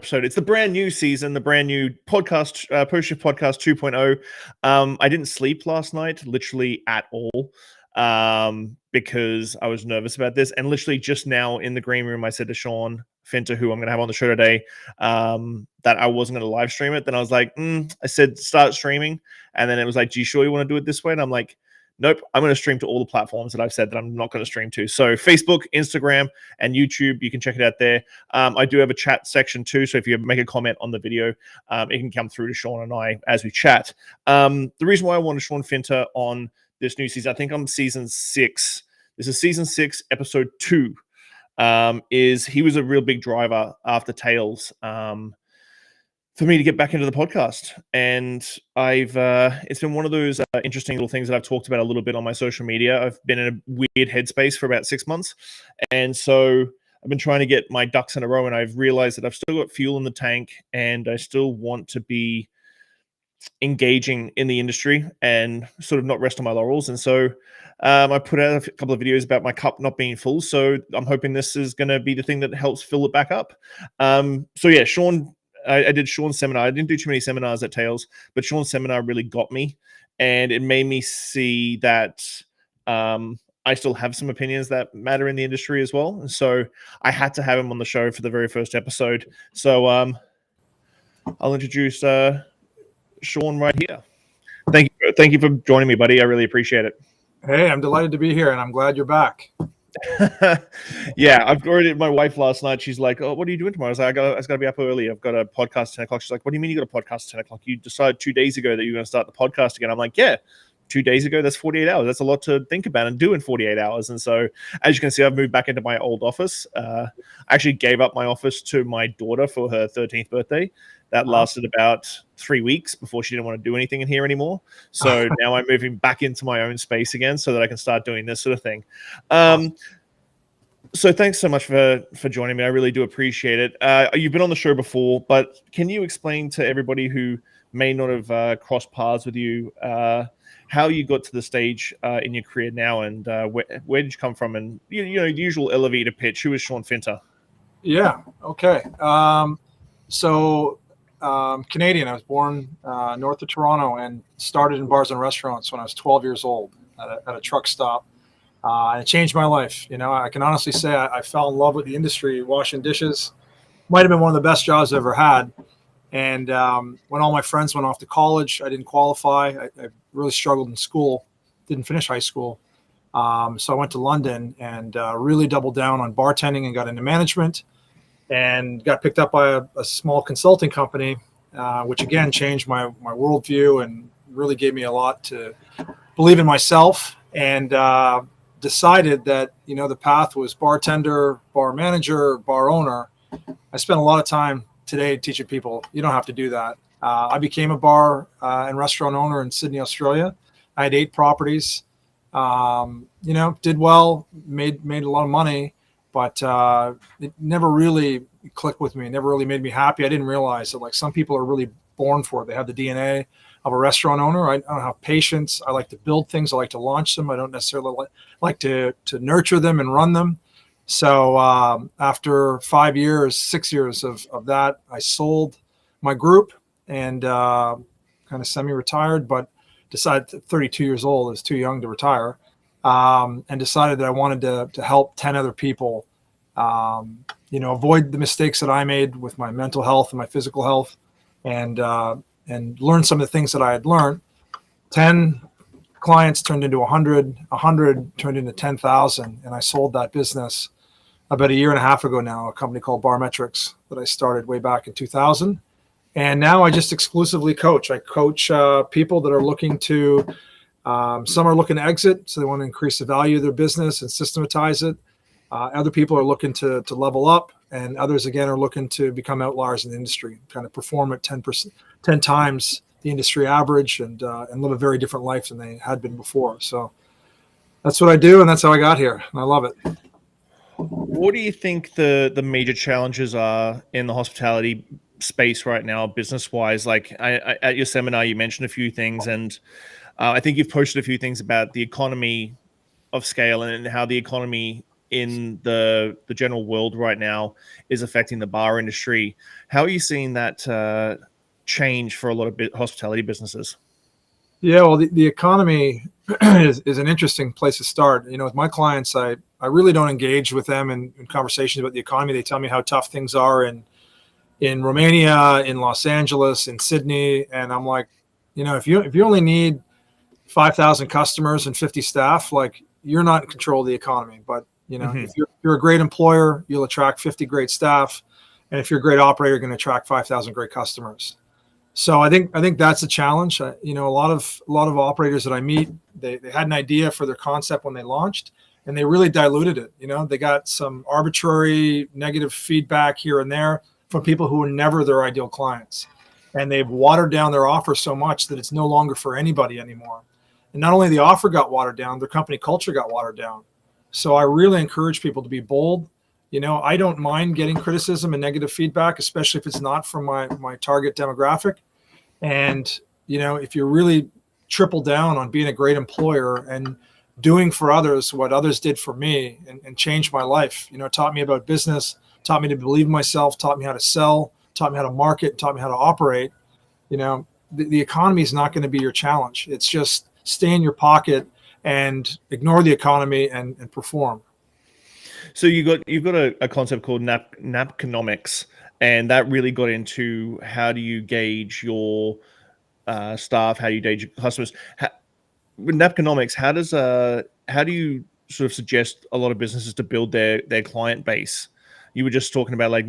episode. It's the brand new season, the brand new podcast, Post Shift Podcast 2.0. I didn't sleep last night, literally at all, because I was nervous about this. And literally just now in the green room, I said to Sean Finter, who I'm going to have on the show today, that I wasn't going to live stream it. Then I was like, I said, start streaming. And then it was like, do you sure you want to do it this way? And I'm like, nope, I'm going to stream to all the platforms that I've said that I'm not going to stream to. So Facebook, Instagram, and YouTube, you can check it out there. I do have a chat section too. So if you make a comment on the video, it can come through to Sean and I as we chat. The reason why I wanted Sean Finter on this new season, I think I'm season 6. This is season 6, episode 2. Is he was a real big driver after Tails for me to get back into the podcast. And I've it's been one of those interesting little things that I've talked about a little bit on my social media. I've been in a weird headspace for about 6 months. And so I've been trying to get my ducks in a row, and I've realized that I've still got fuel in the tank and I still want to be engaging in the industry and sort of not rest on my laurels. And so I put out a couple of videos about my cup not being full. So I'm hoping this is going to be the thing that helps fill it back up. So yeah, Sean, I did Sean's seminar. I didn't do too many seminars at Tails, but Sean's seminar really got me, and it made me see that I still have some opinions that matter in the industry as well. And so I had to have him on the show for the very first episode. So I'll introduce Shawn right here. Thank you for joining me, buddy. I really appreciate it. Hey, I'm delighted to be here, and I'm glad you're back. Yeah, I've already. My wife last night, she's like, "Oh, what are you doing tomorrow?" I was like, I got to be up early. I've got a podcast at 10 o'clock. She's like, "What do you mean you got a podcast at 10 o'clock? You decided 2 days ago that you're going to start the podcast again." I'm like, "Yeah, 2 days ago. That's 48 hours. That's a lot to think about and do in 48 hours." And so, as you can see, I've moved back into my old office. I actually gave up my office to my daughter for her 13th birthday. That lasted about 3 weeks before she didn't want to do anything in here anymore. So now I'm moving back into my own space again so that I can start doing this sort of thing. So thanks so much for joining me. I really do appreciate it. You've been on the show before, but can you explain to everybody who may not have crossed paths with you how you got to the stage in your career now, and where did you come from? And you know, the usual elevator pitch. Who is Sean Finter? Yeah. Okay. Canadian. I was born north of Toronto and started in bars and restaurants when I was 12 years old at a truck stop. And it changed my life. You know, I can honestly say I fell in love with the industry. Washing dishes might have been one of the best jobs I ever had. And when all my friends went off to college, I didn't qualify. I really struggled in school, didn't finish high school. So I went to London and really doubled down on bartending and got into management, and got picked up by a small consulting company, which again changed my worldview and really gave me a lot to believe in myself, and decided that, you know, the path was bartender, bar manager, bar owner. I spent a lot of time today teaching people you don't have to do that. I became a bar and restaurant owner in Sydney, Australia. I had 8 properties, you know, did well, made a lot of money, but it never really clicked with me. It never really made me happy. I didn't realize that, like, some people are really born for it. They have the DNA of a restaurant owner. I don't have patience. I like to build things. I like to launch them. I don't necessarily like to nurture them and run them. So after 5 years, 6 years of that, I sold my group and kind of semi-retired, but decided at 32 years old, I was too young to retire, and decided that I wanted to help 10 other people, you know, avoid the mistakes that I made with my mental health and my physical health, and learn some of the things that I had learned. 10 clients turned into 100, 100 turned into 10,000, and I sold that business about a year and a half ago now, a company called Barmetrics that I started way back in 2000. And now I just exclusively coach. I coach people that are looking to, some are looking to exit, so they want to increase the value of their business and systematize it. Other people are looking to level up, and others, again, are looking to become outliers in the industry, kind of perform at 10 times the industry average, and live a very different life than they had been before. So that's what I do, and that's how I got here, and I love it. What do you think the major challenges are in the hospitality space right now, business-wise? Like, at your seminar, you mentioned a few things, and I think you've posted a few things about the economy of scale and how the economy in the general world right now is affecting the bar industry. How are you seeing that change for a lot of hospitality businesses? Yeah, well, the economy is an interesting place to start. You know, with my clients, I really don't engage with them in conversations about the economy. They tell me how tough things are in Romania, in Los Angeles, in Sydney, and I'm like, you know, if you only need 5,000 customers and 50 staff, like you're not in control of the economy. But you know, if you're a great employer, you'll attract 50 great staff, and if you're a great operator, you're going to attract 5,000 great customers. So I think that's a challenge. You know, a lot of operators that I meet, they had an idea for their concept when they launched, and they really diluted it. You know, they got some arbitrary negative feedback here and there from people who were never their ideal clients, and they've watered down their offer so much that it's no longer for anybody anymore. And not only the offer got watered down, their company culture got watered down. So I really encourage people to be bold. You know, I don't mind getting criticism and negative feedback, especially if it's not from my target demographic. And, you know, if you really triple down on being a great employer and doing for others what others did for me and changed my life, you know, taught me about business, taught me to believe in myself, taught me how to sell, taught me how to market, taught me how to operate, you know, the economy is not going to be your challenge. It's just stay in your pocket and ignore the economy and perform. So you've got a concept called Napkinomics, and that really got into how do you gauge your staff, how do you gauge your customers. With Napkinomics, how do you sort of suggest a lot of businesses to build their client base? You were just talking about, like,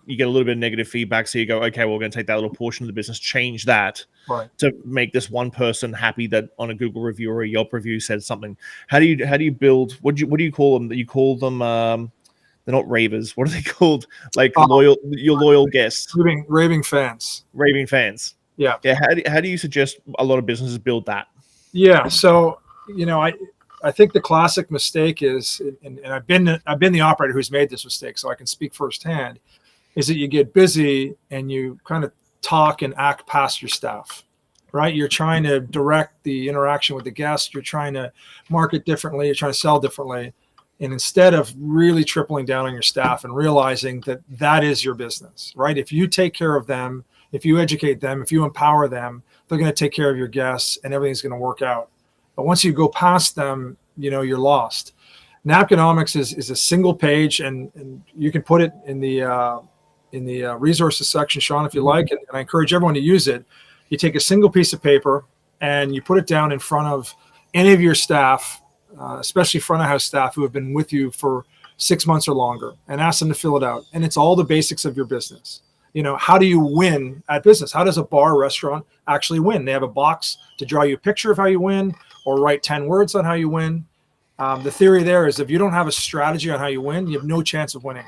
you get a little bit of negative feedback, so you go, okay, well, we're going to take that little portion of the business, change that Right. to make this one person happy that on a Google review or a Yelp review said something. How do you build? What do you call them? That you call them? They're not ravers. What are they called? Like your loyal guests, Raving fans. raving fans. Yeah. Yeah. How do you suggest a lot of businesses build that? Yeah. So, you know, I think the classic mistake is, and I've been the operator who's made this mistake, so I can speak firsthand, is that you get busy and you kind of talk and act past your staff, right? You're trying to direct the interaction with the guest. You're trying to market differently. You're trying to sell differently. And instead of really tripling down on your staff and realizing that that is your business, right? If you take care of them, if you educate them, if you empower them, they're going to take care of your guests and everything's going to work out. But once you go past them, you know, you're lost. Napkinomics is a single page, and you can put it in the resources section, Sean, if you like, and I encourage everyone to use it. You take a single piece of paper and you put it down in front of any of your staff, especially front of house staff who have been with you for 6 months or longer, and ask them to fill it out. And it's all the basics of your business. You know, how do you win at business? How does a bar or restaurant actually win? They have a box to draw you a picture of how you win or write 10 words on how you win. The theory there is if you don't have a strategy on how you win, you have no chance of winning.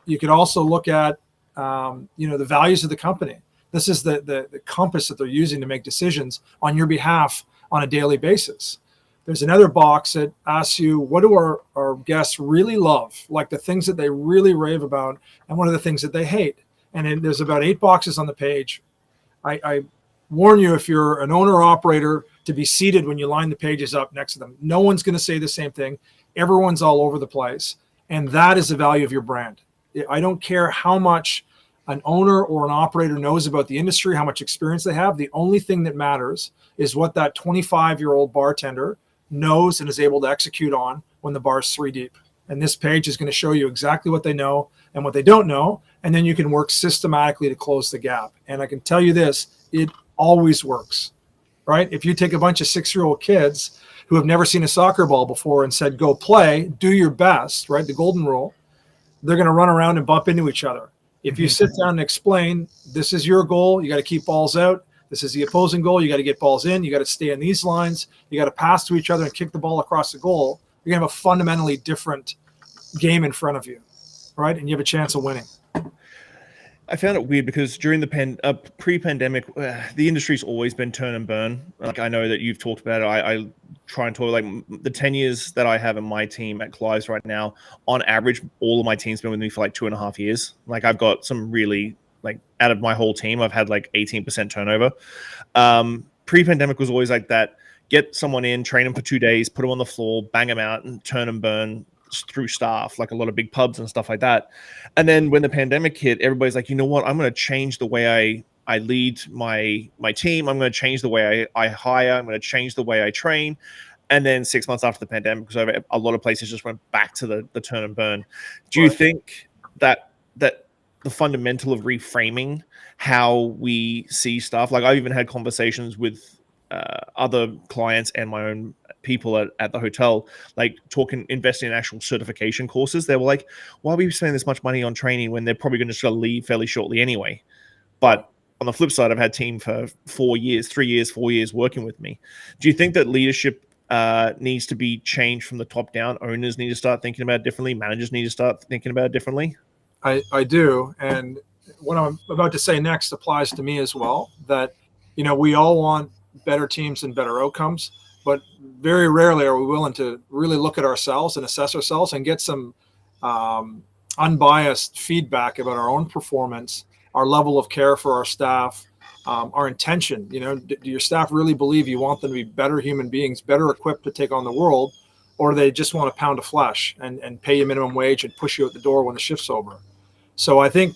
You could also look at, you know, the values of the company. This is the compass that they're using to make decisions on your behalf on a daily basis. There's another box that asks you, what do our guests really love? Like the things that they really rave about, and what are the things that they hate? And then there's about 8 boxes on the page. I warn you, if you're an owner or operator, to be seated when you line the pages up next to them. No one's going to say the same thing. Everyone's all over the place. And that is the value of your brand. I don't care how much an owner or an operator knows about the industry, how much experience they have. The only thing that matters is what that 25-year-old bartender knows and is able to execute on when the bar's 3 deep. And this page is going to show you exactly what they know and what they don't know. And then you can work systematically to close the gap. And I can tell you this, it always works, right? If you take a bunch of 6-year-old kids who have never seen a soccer ball before and said, go play, do your best, right? The golden rule, they're going to run around and bump into each other. If you sit down and explain, this is your goal, you got to keep balls out. This is the opposing goal. You got to get balls in. You got to stay in these lines. You got to pass to each other and kick the ball across the goal. You're going to have a fundamentally different game in front of you, right? And you have a chance of winning. I found it weird because during the pre-pandemic, the industry's always been turn and burn. Like, I know that you've talked about it. I try and talk, like, the 10 years that I have in my team at Clive's right now, on average, all of my team's been with me for like 2.5 years. Like, I've got some really, like, out of my whole team, I've had like 18% turnover. Pre-pandemic was always like that. Get someone in, train them for 2 days, put them on the floor, bang them out, and turn and burn. through staff, like a lot of big pubs and stuff like that. And then when the pandemic hit, everybody's like, you know what, I'm going to change the way I lead my team. I'm going to change the way I hire. I'm going to change the way I train. And then 6 months after the pandemic was over, a lot of places just went back to the turn and burn. Do you think that the fundamental of reframing how we see stuff, like I've even had conversations with other clients and my own people at the hotel, like investing in actual certification courses. They were like, why are we spending this much money on training when they're probably going to just leave fairly shortly anyway? But on the flip side, I've had team for 4 years, 4 years working with me. Do you think that leadership needs to be changed from the top down? Owners need to start thinking about it differently. Managers need to start thinking about it differently. I do. And what I'm about to say next applies to me as well, that, we all want better teams and better outcomes, but very rarely are we willing to really look at ourselves and assess ourselves and get some unbiased feedback about our own performance, our level of care for our staff, our intention. Do your staff really believe you want them to be better human beings, better equipped to take on the world, or do they just want a pound of flesh and pay you minimum wage and push you out the door when the shift's over? So I think,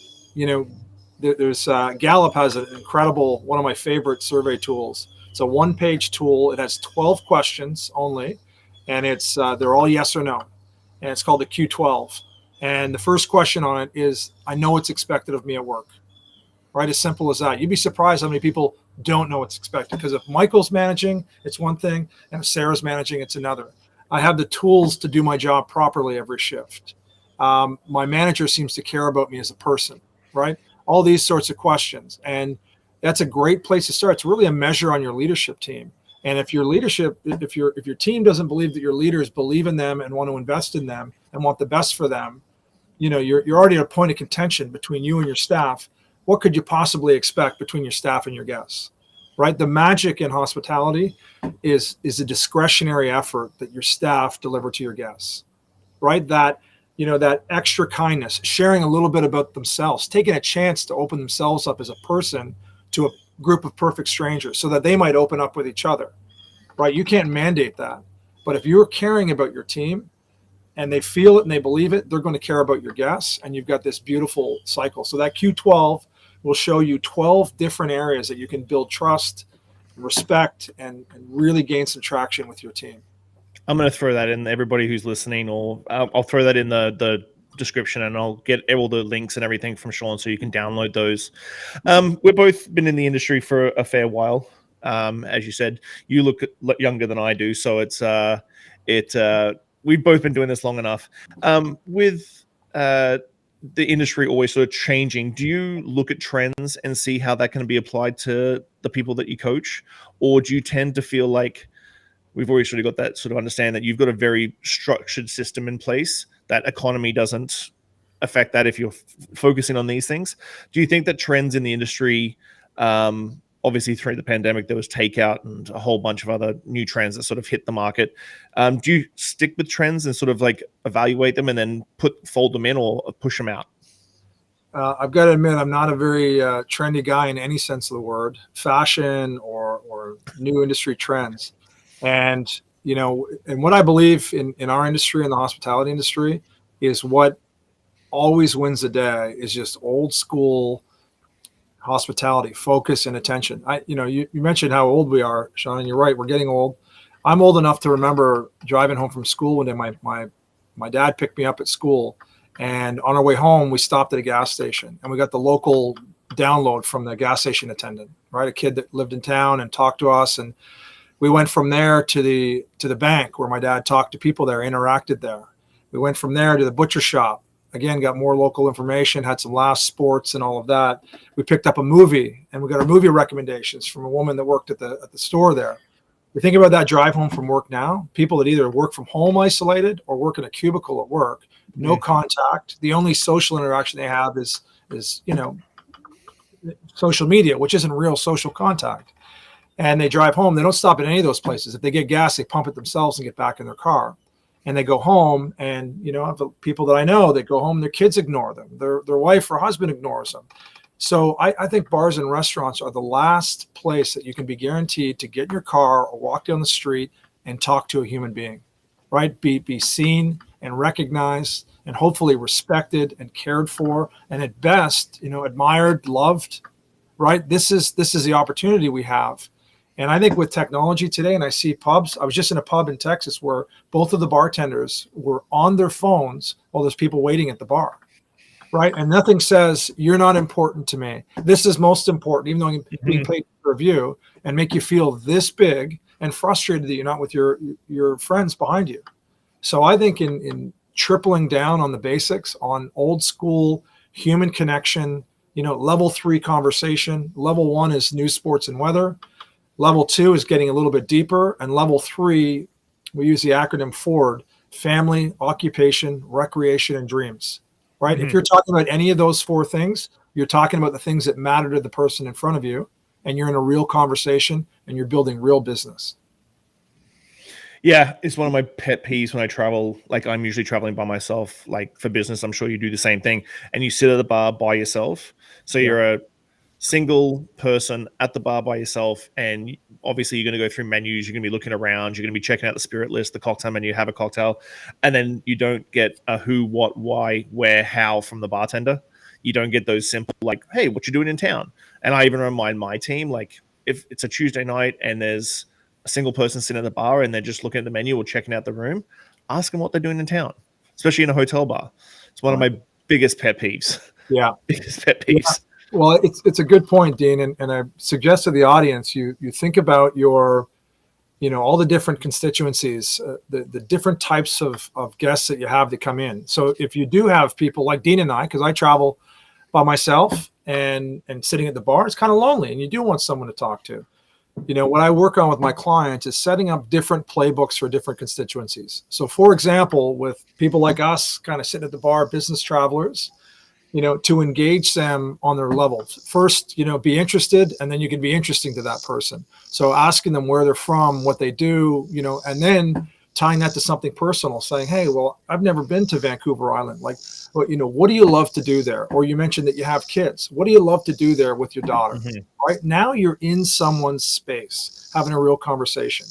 there's Gallup has an incredible, one of my favorite survey tools. It's a one-page tool. It has 12 questions only, and they're all yes or no, and it's called the Q12. And the first question on it is, I know what's expected of me at work. Right? As simple as that. You'd be surprised how many people don't know what's expected, because if Michael's managing, it's one thing, and if Sarah's managing, it's another. I have the tools to do my job properly every shift. My manager seems to care about me as a person, right? All these sorts of questions. And that's a great place to start. It's really a measure on your leadership team. And if your team doesn't believe that your leaders believe in them and want to invest in them and want the best for them, you're already at a point of contention between you and your staff. What could you possibly expect between your staff and your guests, right? The magic in hospitality is a discretionary effort that your staff deliver to your guests, right? That extra kindness, sharing a little bit about themselves, taking a chance to open themselves up as a person to a group of perfect strangers so that they might open up with each other, right? You can't mandate that. But if you're caring about your team and they feel it and they believe it, they're going to care about your guests, and you've got this beautiful cycle. So that Q12 will show you 12 different areas that you can build trust, respect, and really gain some traction with your team. I'm going to throw that in, everybody who's listening, or I'll throw that in the description, and I'll get all the links and everything from Shawn so you can download those. We've both been in the industry for a fair while. As you said, you look younger than I do, so we've both been doing this long enough. With the industry always sort of changing, do you look at trends and see how that can be applied to the people that you coach? Or do you tend to feel like we've always sort of got that sort of understand that you've got a very structured system in place, that economy doesn't affect that if you're focusing on these things? Do you think that trends in the industry, obviously through the pandemic, there was takeout and a whole bunch of other new trends that sort of hit the market. Do you stick with trends and sort of like evaluate them and then fold them in or push them out? I've got to admit, I'm not a very trendy guy in any sense of the word, fashion or new industry trends. And, and what I believe in our industry, in the hospitality industry, is what always wins the day is just old school hospitality, focus, and attention. You mentioned how old we are, Shawn, and you're right. We're getting old. I'm old enough to remember driving home from school one day. My dad picked me up at school, and on our way home, we stopped at a gas station, and we got the local download from the gas station attendant, right? A kid that lived in town and talked to us, and we went from there to the bank where my dad talked to people there, interacted there. We went from there to the butcher shop. Again, got more local information, had some last sports and all of that. We picked up a movie, and we got our movie recommendations from a woman that worked at the store there. We think about that drive home from work now, people that either work from home isolated or work in a cubicle at work, no contact. The only social interaction they have is social media, which isn't real social contact. And they drive home. They don't stop at any of those places. If they get gas, they pump it themselves and get back in their car. And they go home, and the people that I know, they go home, their kids ignore them. Their wife or husband ignores them. So I think bars and restaurants are the last place that you can be guaranteed to get in your car or walk down the street and talk to a human being. right? Be seen and recognized and hopefully respected and cared for, and at best, admired, loved, right? This is the opportunity we have. And I think with technology today, and I see pubs, I was just in a pub in Texas where both of the bartenders were on their phones while there's people waiting at the bar, right? And nothing says you're not important to me. This is most important, even though I'm being paid to review, and make you feel this big and frustrated that you're not with your friends behind you. So I think in tripling down on the basics, on old school human connection, level 3 conversation. Level 1 is news, sports, and weather. Level 2 is getting a little bit deeper. And level 3, we use the acronym FORD: family, occupation, recreation, and dreams, right? If you're talking about any of those 4 things, you're talking about the things that matter to the person in front of you, and you're in a real conversation and you're building real business. Yeah, it's one of my pet peeves when I travel. Like, I'm usually traveling by myself, like for business. I'm sure you do the same thing. And you sit at the bar by yourself. So you're a single person at the bar by yourself, and obviously you're going to go through menus, you're going to be looking around, you're going to be checking out the spirit list, the cocktail menu, have a cocktail, and then you don't get a who, what, why, where, how from the bartender. You don't get those simple, like, hey, what you doing in town? And I even remind my team, like, if it's a Tuesday night and there's a single person sitting at the bar and they're just looking at the menu or checking out the room, ask them what they're doing in town, especially in a hotel bar. It's one of my biggest pet peeves. Yeah. Biggest pet peeves. Yeah. Well, it's a good point, Dean, and I suggest to the audience you think about your, all the different constituencies, the different types of guests that you have to come in. So if you do have people like Dean and I, because I travel by myself and sitting at the bar, it's kind of lonely, and you do want someone to talk to. What I work on with my clients is setting up different playbooks for different constituencies. So, for example, with people like us, kind of sitting at the bar, business travelers, to engage them on their level. First, be interested, and then you can be interesting to that person. So asking them where they're from, what they do, and then tying that to something personal, saying, hey, well, I've never been to Vancouver Island. Like, what do you love to do there? Or you mentioned that you have kids. What do you love to do there with your daughter? Right now you're in someone's space, having a real conversation.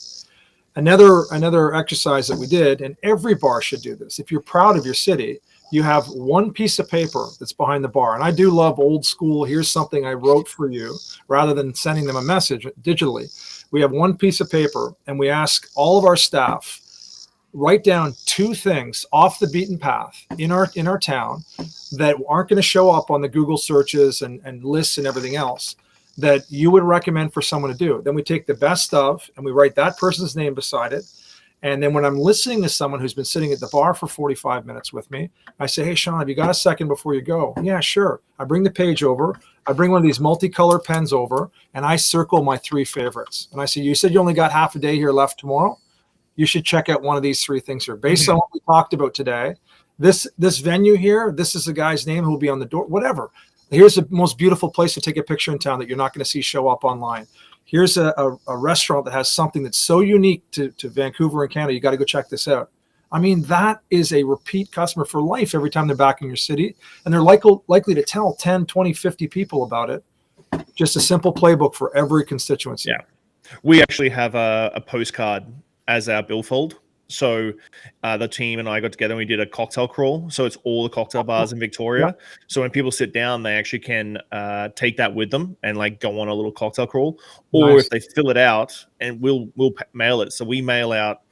Another exercise that we did, and every bar should do this. If you're proud of your city, you have one piece of paper that's behind the bar. And I do love old school, here's something I wrote for you, rather than sending them a message digitally. We have one piece of paper, and we ask all of our staff, write down 2 things off the beaten path in our town that aren't going to show up on the Google searches and lists and everything else that you would recommend for someone to do. Then we take the best of, and we write that person's name beside it. And then when I'm listening to someone who's been sitting at the bar for 45 minutes with me, I say, hey, Shawn, have you got a second before you go? Yeah, sure. I bring the page over. I bring one of these multicolor pens over, and I circle my 3 favorites. And I say, you said you only got half a day here left tomorrow. You should check out one of these 3 things here. Based on what we talked about today, this venue here, this is the guy's name who will be on the door, whatever. Here's the most beautiful place to take a picture in town that you're not going to see show up online. Here's a restaurant that has something that's so unique to Vancouver and Canada. You got to go check this out. I mean, that is a repeat customer for life every time they're back in your city. And they're likely to tell 10, 20, 50 people about it. Just a simple playbook for every constituency. Yeah. We actually have a postcard as our billfold. So the team and I got together and we did a cocktail crawl. So it's all the cocktail bars in Victoria. Yeah. So when people sit down, they actually can take that with them and like go on a little cocktail crawl. Or if they fill it out, and we'll mail it. So we mail out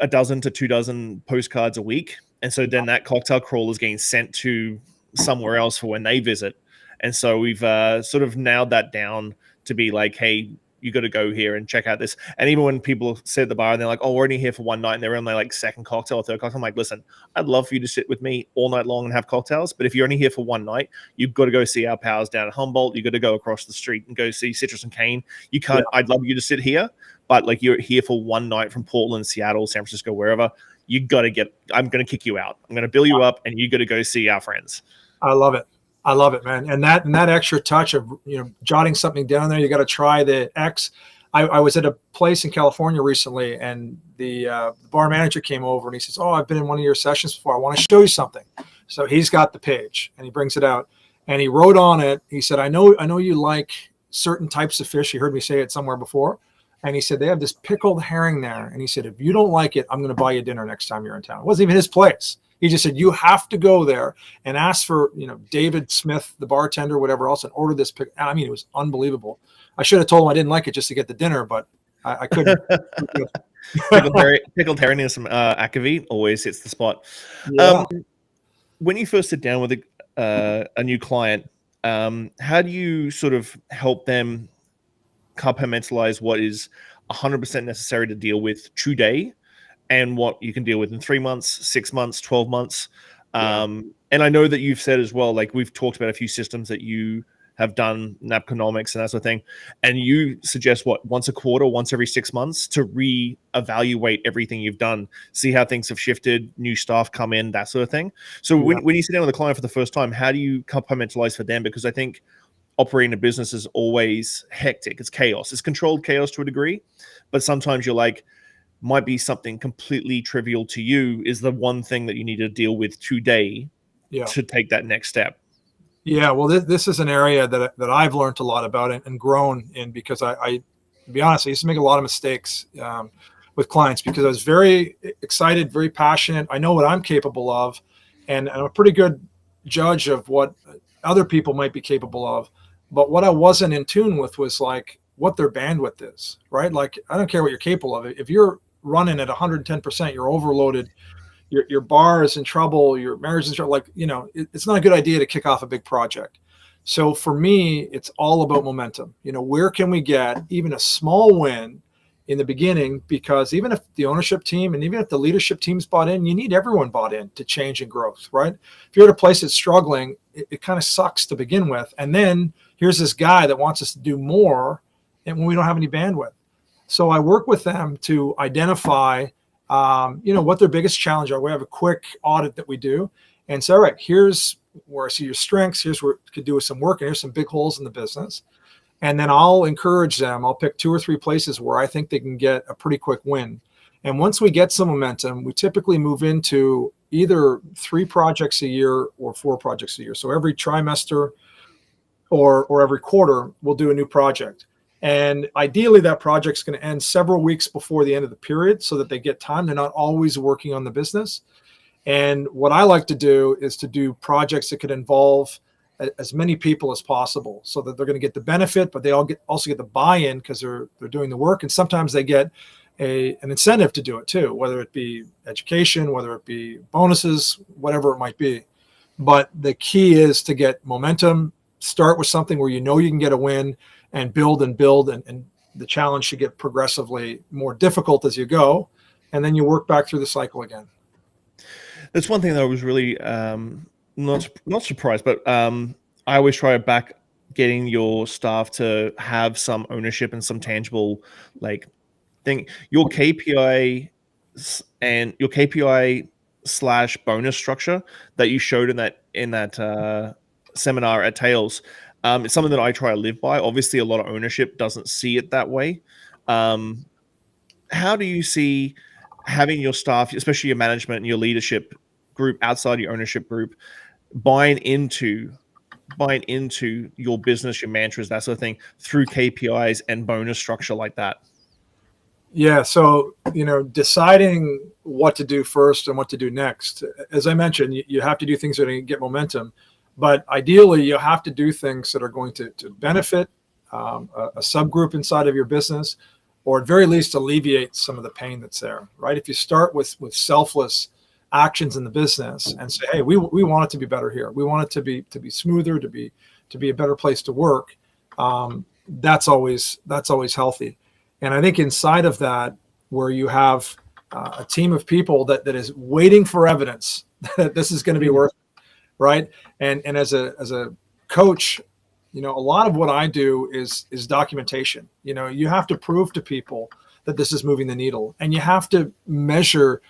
a dozen to 2 dozen postcards a week. And so then that cocktail crawl is getting sent to somewhere else for when they visit. And so we've sort of nailed that down to be like, hey, you got to go here and check out this. And even when people sit at the bar and they're like, oh, we're only here for one night, and they're on their like second cocktail or third cocktail, I'm like, listen, I'd love for you to sit with me all night long and have cocktails. But if you're only here for one night, you've got to go see our pals down at Humboldt. You've got to go across the street and go see Citrus and Cane. You can't, I'd love you to sit here, but like you're here for one night from Portland, Seattle, San Francisco, wherever, you got to I'm going to kick you out. I'm going to bill you up and you got to go see our friends. I love it. I love it, man. And that extra touch of, jotting something down there, you got to try the X. I was at a place in California recently, and the bar manager came over and he says, oh, I've been in one of your sessions before. I want to show you something. So he's got the page and he brings it out and he wrote on it. He said, I know you like certain types of fish. You heard me say it somewhere before. And he said, they have this pickled herring there. And he said, if you don't like it, I'm going to buy you dinner next time you're in town. It wasn't even his place. He just said, you have to go there and ask for, David Smith, the bartender, whatever else, and order this. I mean, it was unbelievable. I should have told him I didn't like it just to get the dinner, but I couldn't. Pickled herring and some akavit always hits the spot. Yeah. When you first sit down with a new client, how do you sort of help them compartmentalize what is 100% necessary to deal with today and what you can deal with in 3 months, 6 months, 12 months? And I know that you've said as well, like we've talked about a few systems that you have done, Napkinomics and that sort of thing, and you suggest once a quarter, once every 6 months to re-evaluate everything you've done, see how things have shifted, new staff come in, that sort of thing. So when you sit down with a client for the first time, how do you compartmentalize for them? Because I think operating a business is always hectic. It's chaos. It's controlled chaos to a degree, but sometimes you're like, might be something completely trivial to you is the one thing that you need to deal with today to take that next step. Yeah, well, this is an area that I've learned a lot about and grown in, because I, to be honest, I used to make a lot of mistakes with clients because I was very excited, very passionate. I know what I'm capable of, and I'm a pretty good judge of what other people might be capable of. But what I wasn't in tune with was like what their bandwidth is, right? Like, I don't care what you're capable of. If you're running at 110%, you're overloaded. Your bar is in trouble, your marriage is in trouble, like, it's not a good idea to kick off a big project. So for me, it's all about momentum. Where can we get even a small win in the beginning? Because even if the ownership team and even if the leadership team's bought in, you need everyone bought in to change and growth, right? If you're at a place that's struggling, it kind of sucks to begin with. And then here's this guy that wants us to do more, and when we don't have any bandwidth. So I work with them to identify what their biggest challenge are. We have a quick audit that we do and say, all right, here's where I see your strengths. Here's where you could do with some work. And here's some big holes in the business. And then I'll encourage them. I'll pick 2 or 3 places where I think they can get a pretty quick win. And once we get some momentum, we typically move into either 3 projects a year or 4 projects a year. So every trimester or every quarter, we'll do a new project. And ideally, that project's going to end several weeks before the end of the period so that they get time. They're not always working on the business. And what I like to do is to do projects that could involve as many people as possible so that they're going to get the benefit, but they also get the buy-in because they're doing the work. And sometimes they get an incentive to do it too, whether it be education, whether it be bonuses, whatever it might be. But the key is to get momentum, start with something where you can get a win, and build, and the challenge should get progressively more difficult as you go, and then you work back through the cycle again. That's one thing that I was really not surprised, but I always try back getting your staff to have some ownership and some tangible thing. Your KPI and your KPI / bonus structure that you showed in that seminar at Tails. It's something that I try to live by. Obviously, a lot of ownership doesn't see it that way. How do you see having your staff, especially your management and your leadership group outside your ownership group, buying into your business, your mantras, that sort of thing, through KPIs and bonus structure like that? Yeah. So, deciding what to do first and what to do next, as I mentioned, you have to do things that are going to get momentum. But ideally, you have to do things that are going to benefit a subgroup inside of your business, or at very least alleviate some of the pain that's there, right? If you start with selfless actions in the business and say, hey, we want it to be better here. We want it to be smoother, to be a better place to work. That's always healthy. And I think inside of that, where you have a team of people that is waiting for evidence that this is going to be worth it. Right. And as a coach, a lot of what I do is documentation. You have to prove to people that this is moving the needle, and you have to measure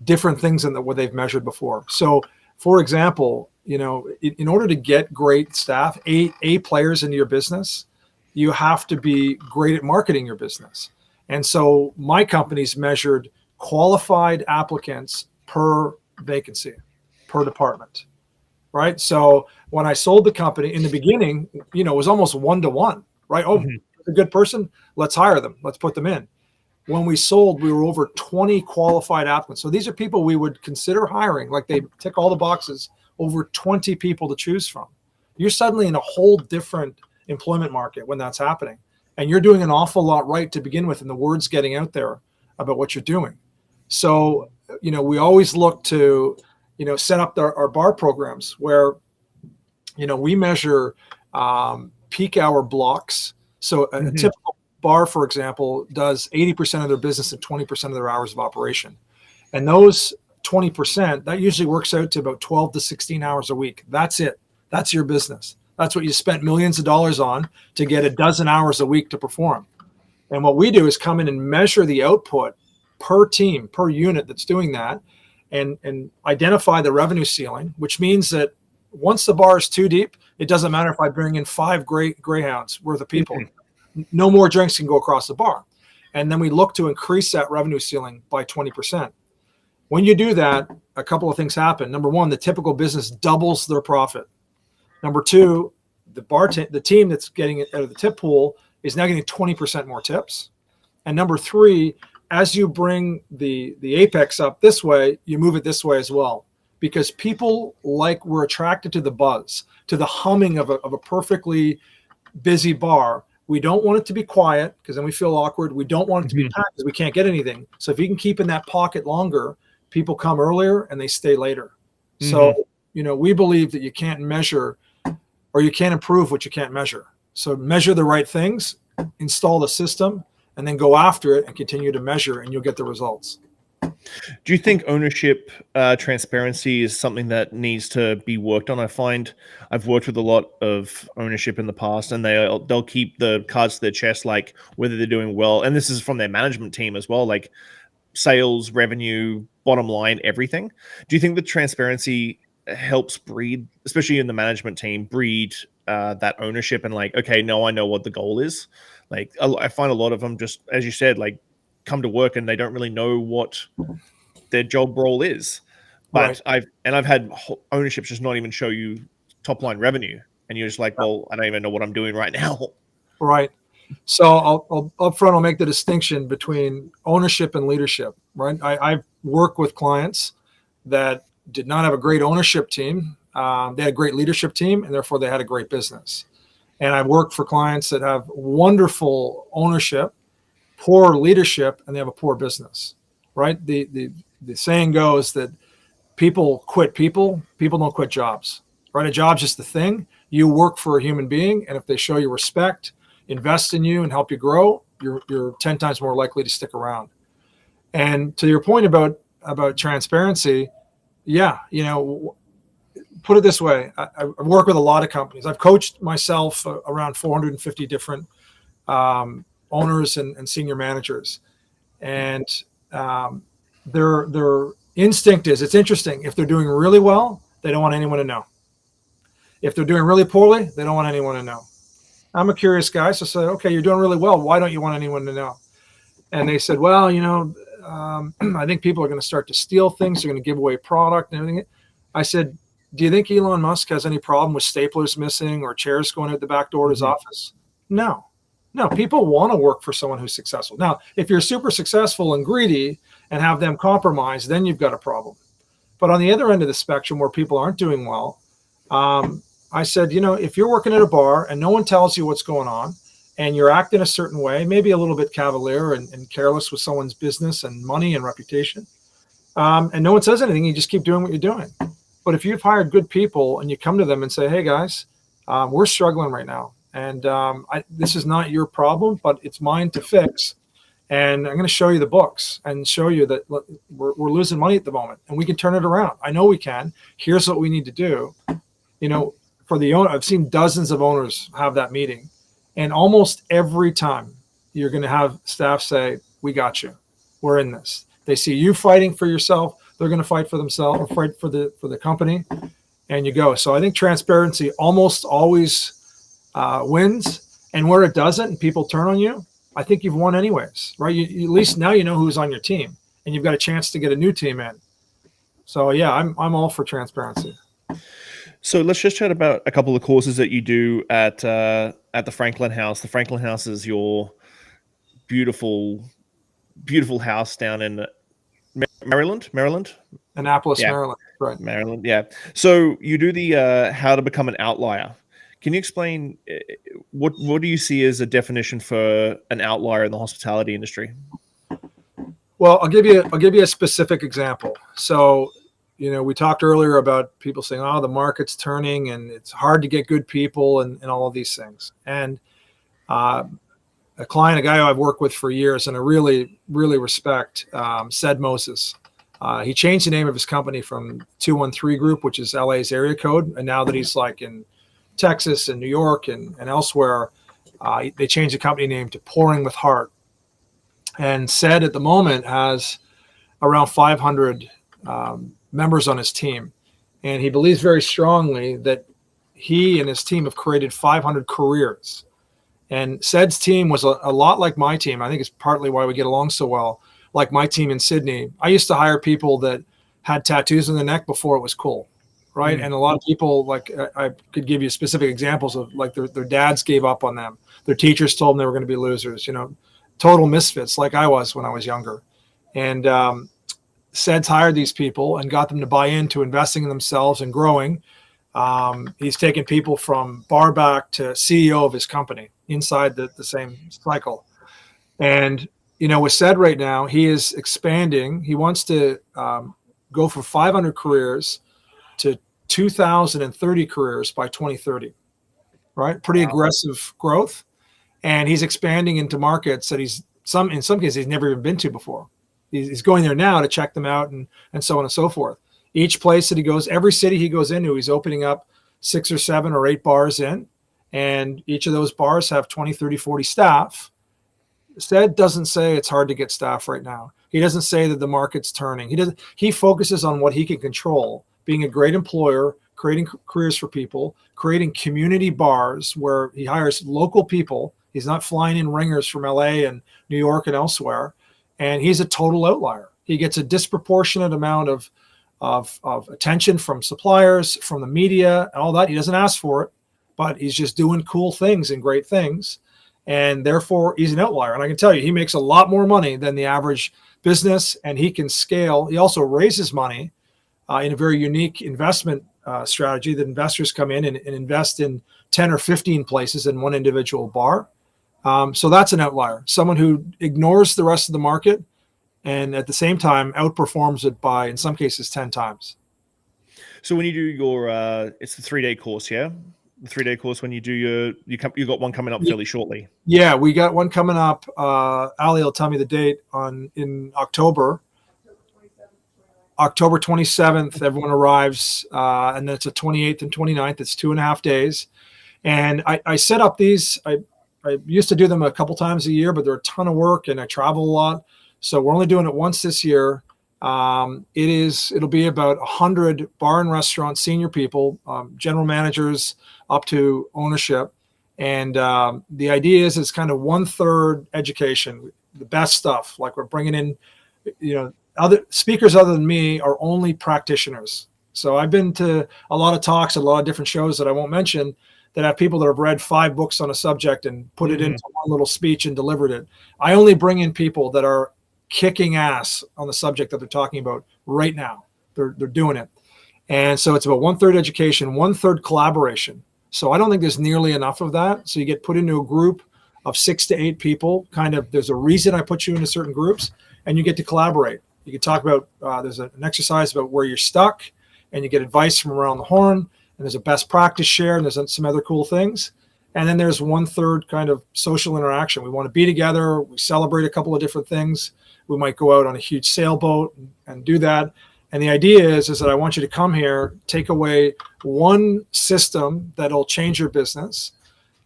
different things than what they've measured before. So, for example, in order to get great staff, A players into your business, you have to be great at marketing your business. And so my company's measured qualified applicants per vacancy, per department. Right. So when I sold the company in the beginning, it was almost 1-to-1, right? Oh, a good person, let's hire them. Let's put them in. When we sold, we were over 20 qualified applicants. So these are people we would consider hiring, like they tick all the boxes, over 20 people to choose from. You're suddenly in a whole different employment market when that's happening. And you're doing an awful lot right to begin with, and the word's getting out there about what you're doing. So, we always look to, set up our bar programs where, we measure peak hour blocks. So a typical bar, for example, does 80% of their business and 20% of their hours of operation. And those 20%, that usually works out to about 12 to 16 hours a week. That's it. That's your business. That's what you spent millions of dollars on to get a dozen hours a week to perform. And what we do is come in and measure the output per team, per unit that's doing that, and identify the revenue ceiling, which means that once the bar is too deep, it doesn't matter if I bring in 5 great greyhounds worth of people. No more drinks can go across the bar. And then we look to increase that revenue ceiling by 20%. When you do that, a couple of things happen. Number one, the typical business doubles their profit. Number two, the team that's getting it out of the tip pool is now getting 20% more tips. And number three, as you bring the apex up this way, you move it this way as well. Because people we're attracted to the buzz, to the humming of a perfectly busy bar. We don't want it to be quiet because then we feel awkward. We don't want it to be packed because we can't get anything. So if you can keep in that pocket longer, people come earlier and they stay later. So, we believe that you can't measure or you can't improve what you can't measure. So measure the right things, install the system, and then go after it and continue to measure, and you'll get the results. Do you think ownership transparency is something that needs to be worked on? I find I've worked with a lot of ownership in the past, and they'll keep the cards to their chest, like whether they're doing well. And this is from their management team as well, like sales, revenue, bottom line, everything. Do you think the transparency helps breed, especially in the management team, breed that ownership and like, okay, no, I know what the goal is. Like I find a lot of them just, as you said, like come to work and they don't really know what their job role is. But right. I've had ownerships just not even show you top line revenue, and you're just like, well, I don't even know what I'm doing right now. Right. So I'll up front, I'll make the distinction between ownership and leadership. Right. I work with clients that did not have a great ownership team. They had a great leadership team, and therefore they had a great business. And I've worked for clients that have wonderful ownership, poor leadership, and they have a poor business, right? The saying goes that people quit people don't quit jobs, right? A job's just the thing. You work for a human being, and if they show you respect, invest in you, and help you grow, you're 10 times more likely to stick around. And to your point about transparency, yeah, put it this way. I work with a lot of companies. I've coached myself around 450 different owners and senior managers. And their instinct is, it's interesting. If they're doing really well, they don't want anyone to know. If they're doing really poorly, they don't want anyone to know. I'm a curious guy, so I said, okay, you're doing really well. Why don't you want anyone to know? And they said, well, I think people are going to start to steal things. They're going to give away product and everything. I said, do you think Elon Musk has any problem with staplers missing or chairs going out the back door of his office? No, people want to work for someone who's successful. Now, if you're super successful and greedy and have them compromised, then you've got a problem. But on the other end of the spectrum where people aren't doing well, I said, if you're working at a bar and no one tells you what's going on and you're acting a certain way, maybe a little bit cavalier and careless with someone's business and money and reputation, and no one says anything, you just keep doing what you're doing. But if you've hired good people and you come to them and say, hey guys, we're struggling right now. And this is not your problem, but it's mine to fix. And I'm going to show you the books and show you that we're losing money at the moment and we can turn it around. I know we can. Here's what we need to do. For the owner, I've seen dozens of owners have that meeting. And almost every time you're going to have staff say, we got you. We're in this. They see you fighting for yourself. They're going to fight for themselves or fight for the company, and you go. So I think transparency almost always wins, and where it doesn't and people turn on you, I think you've won anyways, right? You at least now you know who's on your team, and you've got a chance to get a new team in. So yeah, I'm all for transparency. So let's just chat about a couple of courses that you do at the Franklin House. The Franklin House is your beautiful, beautiful house down in Maryland. Annapolis, Yeah, Maryland. Right. Maryland. Yeah. So you do the how to become an outlier. Can you explain what do you see as a definition for an outlier in the hospitality industry? Well, I'll give you a specific example. So, we talked earlier about people saying, "Oh, the market's turning, and it's hard to get good people," and all of these things. And a guy who I've worked with for years, and I really, really respect, said Moses. He changed the name of his company from 213 Group, which is LA's area code, and now that he's like in Texas and New York and elsewhere, they changed the company name to Pouring with Heart. And said at the moment has around 500 members on his team. And he believes very strongly that he and his team have created 500 careers. And Said's team was a lot like my team. I think it's partly why we get along so well. Like my team in Sydney, I used to hire people that had tattoos on their neck before it was cool, right? And a lot of people, like I could give you specific examples of like their dads gave up on them. Their teachers told them they were going to be losers, total misfits like I was when I was younger. And Said's hired these people and got them to buy into investing in themselves and growing. He's taken people from bar back to CEO of his company inside the same cycle. And, with Said right now, he is expanding. He wants to go from 500 careers to 2,030 careers by 2030, right? Pretty aggressive growth. And he's expanding into markets that in some cases he's never even been to before. He's going there now to check them out and so on and so forth. Each place that he goes, every city he goes into, he's opening up 6 or 7 or 8 bars in. And each of those bars have 20, 30, 40 staff. Said doesn't say it's hard to get staff right now. He doesn't say that the market's turning. He focuses on what he can control, being a great employer, creating careers for people, creating community bars where he hires local people. He's not flying in ringers from LA and New York and elsewhere. And he's a total outlier. He gets a disproportionate amount of attention from suppliers, from the media, and all that. He doesn't ask for it, but he's just doing cool things and great things. And therefore, he's an outlier. And I can tell you, he makes a lot more money than the average business, and he can scale. He also raises money in a very unique investment strategy that investors come in and invest in 10 or 15 places in one individual bar. So that's an outlier, someone who ignores the rest of the market and at the same time outperforms it by, in some cases, 10 times. So when you do your, it's the 3-day course, yeah? The 3-day course when you do you got one coming up fairly shortly. Yeah, we got one coming up. Ali will tell me the date in October. October 27th, everyone arrives, and then it's the 28th and 29th. It's 2.5 days. And I set up these, I used to do them a couple times a year, but they're a ton of work and I travel a lot. So we're only doing it once this year. It'll be about 100 bar and restaurant senior people, general managers up to ownership. And the idea is it's kind of 1/3 education, the best stuff. Like we're bringing in, other speakers other than me are only practitioners. So I've been to a lot of talks, a lot of different shows that I won't mention that have people that have read 5 books on a subject and put it into one little speech and delivered it. I only bring in people that are kicking ass on the subject that they're talking about right now. They're doing it. And so it's about 1/3 education, 1/3 collaboration. So I don't think there's nearly enough of that. So you get put into a group of 6 to 8 people. There's a reason I put you into certain groups, and you get to collaborate. You can talk about, there's an exercise about where you're stuck, and you get advice from around the horn, and there's a best practice share, and there's some other cool things. And then there's 1/3 kind of social interaction. We want to be together. We celebrate a couple of different things. We might go out on a huge sailboat and do that. And the idea is that I want you to come here, take away one system that'll change your business,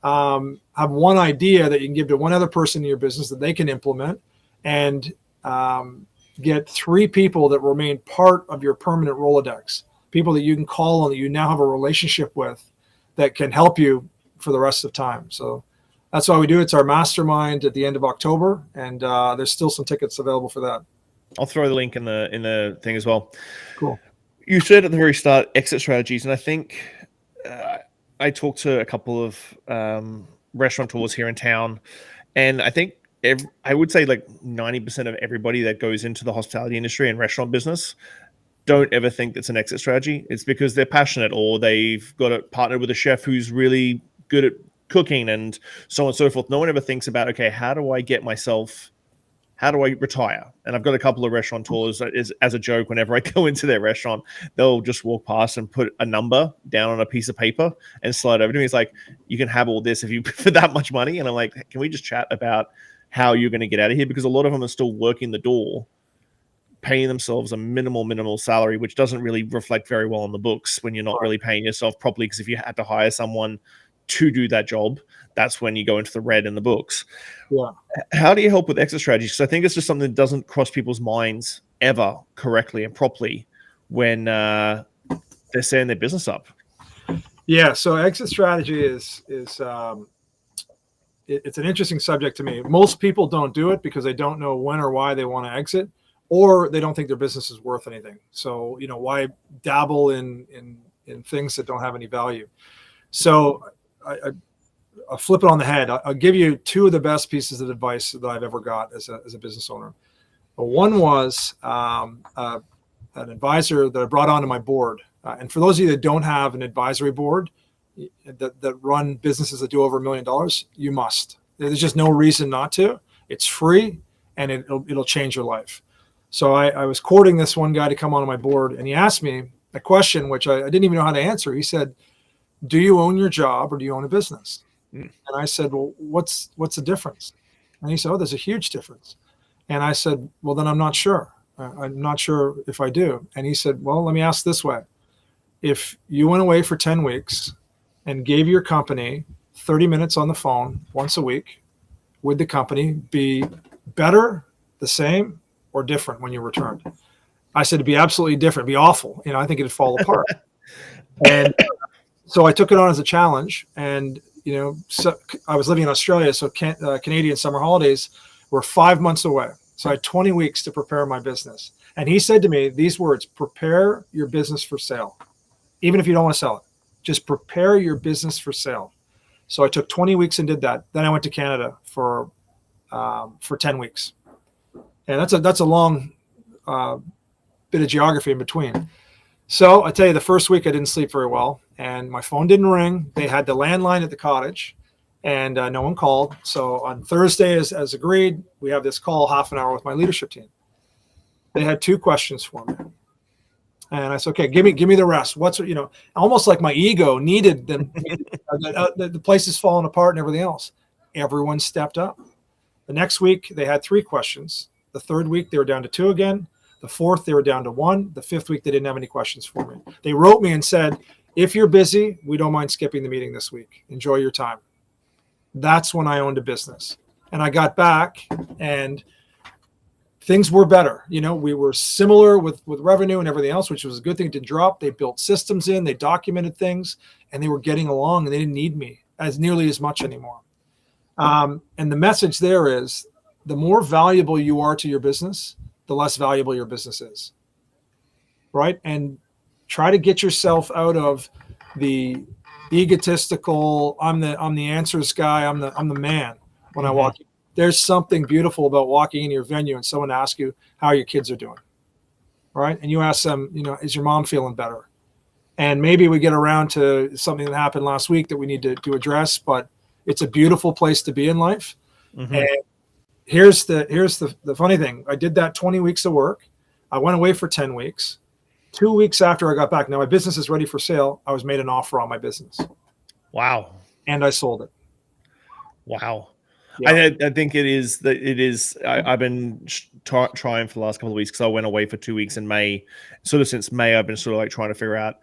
have one idea that you can give to one other person in your business that they can implement, and get 3 people that remain part of your permanent Rolodex, people that you can call on that you now have a relationship with that can help you for the rest of time. So that's why we do it. It's our mastermind at the end of October, and there's still some tickets available for that. I'll throw the link in the thing as well. Cool. You said at the very start exit strategies, and I think I talked to a couple of restaurateurs here in town, and I think I would say like 90% of everybody that goes into the hospitality industry and restaurant business don't ever think it's an exit strategy. It's because they're passionate, or they've got a partnered with a chef who's really good at cooking and so on and so forth. No one ever thinks about, okay, how do I retire? And I've got a couple of restaurateurs that is, as a joke, whenever I go into their restaurant, they'll just walk past and put a number down on a piece of paper and slide over to me. It's like, you can have all this if you for that much money. And I'm like, can we just chat about how you're going to get out of here? Because a lot of them are still working the door, paying themselves a minimal salary, which doesn't really reflect very well on the books when you're not really paying yourself properly. Because if you had to hire someone to do that job, that's when you go into the red in the books. Yeah. How do you help with exit strategies? Because I think it's just something that doesn't cross people's minds ever correctly and properly when they're setting their business up. Yeah. So exit strategy is it's an interesting subject to me. Most people don't do it because they don't know when or why they want to exit, or they don't think their business is worth anything. So, why dabble in things that don't have any value? So I'll flip it on the head. I'll give you two of the best pieces of advice that I've ever got as a business owner. One was an advisor that I brought onto my board. And for those of you that don't have an advisory board that run businesses that do over $1 million, you must. There's just no reason not to. It's free, and it'll change your life. So I was courting this one guy to come onto my board, and he asked me a question which I didn't even know how to answer. He said, "Do you own your job or do you own a business?" And I said, "Well, what's the difference?" And he said, "Oh, there's a huge difference." And I said, "Well, then I'm not sure. I'm not sure if I do." And he said, "Well, let me ask this way. If you went away for 10 weeks and gave your company 30 minutes on the phone once a week, would the company be better, the same, or different when you returned?" I said, "It'd be absolutely different. It'd be awful. I think it'd fall apart." And so I took it on as a challenge. And, so I was living in Australia. So Canadian summer holidays were 5 months away. So I had 20 weeks to prepare my business. And he said to me these words: "Prepare your business for sale. Even if you don't want to sell it, just prepare your business for sale." So I took 20 weeks and did that. Then I went to Canada for 10 weeks. And that's a long bit of geography in between. So I tell you, the first week I didn't sleep very well, and my phone didn't ring. They had the landline at the cottage, and no one called. So on Thursday, as agreed, we have this call, half an hour with my leadership team. They had 2 questions for me. And I said, "Okay, give me the rest." Almost like my ego needed them. The place is falling apart and everything else. Everyone stepped up. The next week they had 3 questions. The third week they were down to 2 again. The fourth they were down to 1. The fifth week they didn't have any questions for me. They wrote me and said, "If you're busy, we don't mind skipping the meeting this week. Enjoy your time." That's when I owned a business. And I got back, and things were better. We were similar with revenue and everything else, which was a good thing to drop. They built systems in, they documented things, and they were getting along, and they didn't need me as nearly as much anymore. And the message there is, the more valuable you are to your business, the less valuable your business is. Right? And try to get yourself out of the egotistical, I'm the answers guy, I'm the man when I walk in. There's something beautiful about walking in your venue and someone asks you how your kids are doing, right? And you ask them, is your mom feeling better? And maybe we get around to something that happened last week that we need to address, but it's a beautiful place to be in life. And here's the funny thing. I did that 20 weeks of work. I went away for 10 weeks. 2 weeks after I got back, now my business is ready for sale. I was made an offer on my business. Wow. And I sold it. Wow. Yeah. I think it is. I've been trying for the last couple of weeks because I went away for 2 weeks in May. Sort of since May, I've been sort of like trying to figure out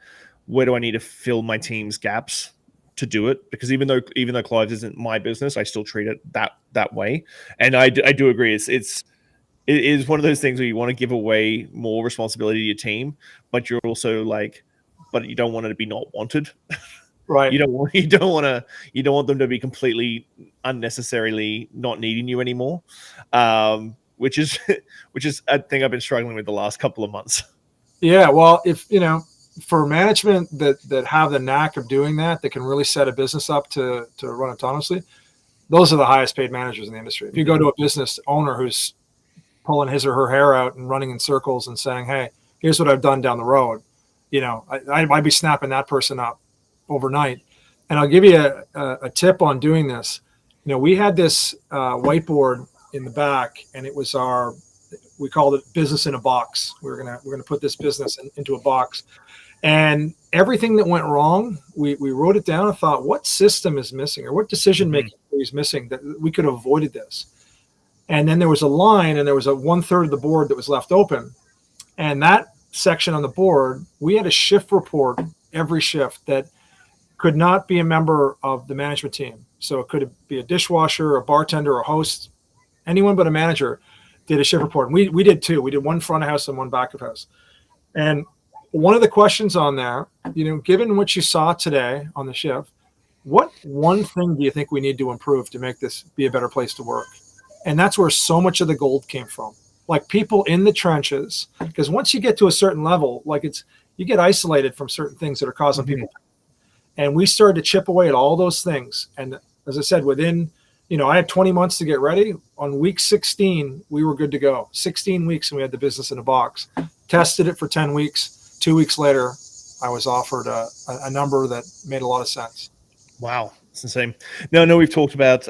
where do I need to fill my team's gaps to do it. Because even though Clive's isn't my business, I still treat it that way. And I do agree. It is one of those things where you want to give away more responsibility to your team, but you're also like, but you don't want it to be not wanted. Right. You don't want them to be completely unnecessarily not needing you anymore. Which is a thing I've been struggling with the last couple of months. Yeah. Well, for management that have the knack of doing that can really set a business up to run autonomously, those are the highest paid managers in the industry. If you go to a business owner who's pulling his or her hair out and running in circles and saying, hey, here's what I've done down the road, I'd be snapping that person up overnight. And I'll give you a tip on doing this. We had this whiteboard in the back, and it was we called it business in a box. We're gonna put this business into a box, and everything that went wrong, we wrote it down and thought, what system is missing, or what decision making is missing that we could have avoided this. And then there was a line, and there was a 1/3 of the board that was left open, and that section on the board, we had a shift report every shift that could not be a member of the management team. So it could be a dishwasher, a bartender, a host, anyone but a manager did a shift report. And we did two. We did one front of house and one back of house. And one of the questions on there, given what you saw today on the shift, what one thing do you think we need to improve to make this be a better place to work? And that's where so much of the gold came from. Like people in the trenches, because once you get to a certain level, you get isolated from certain things that are causing people. And we started to chip away at all those things. And as I said, within, I had 20 months to get ready. On week 16, we were good to go. 16 weeks, and we had the business in a box. Tested it for 10 weeks. 2 weeks later, I was offered a number that made a lot of sense. Wow, it's insane. No, we've talked about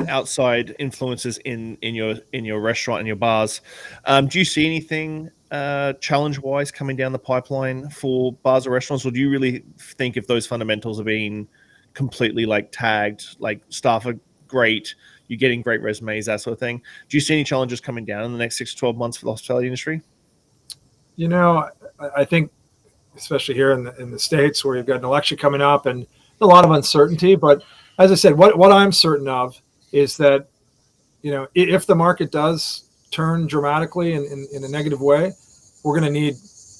outside influences in your restaurant and your bars. Do you see anything challenge-wise coming down the pipeline for bars or restaurants, or do you really think if those fundamentals are being completely tagged, staff are great, you're getting great resumes, that sort of thing? Do you see any challenges coming down in the next 6 to 12 months for the hospitality industry? I think, especially here in the States, where you've got an election coming up and a lot of uncertainty. But as I said, what I'm certain of is that, if the market does turn dramatically in a negative way, we're going to need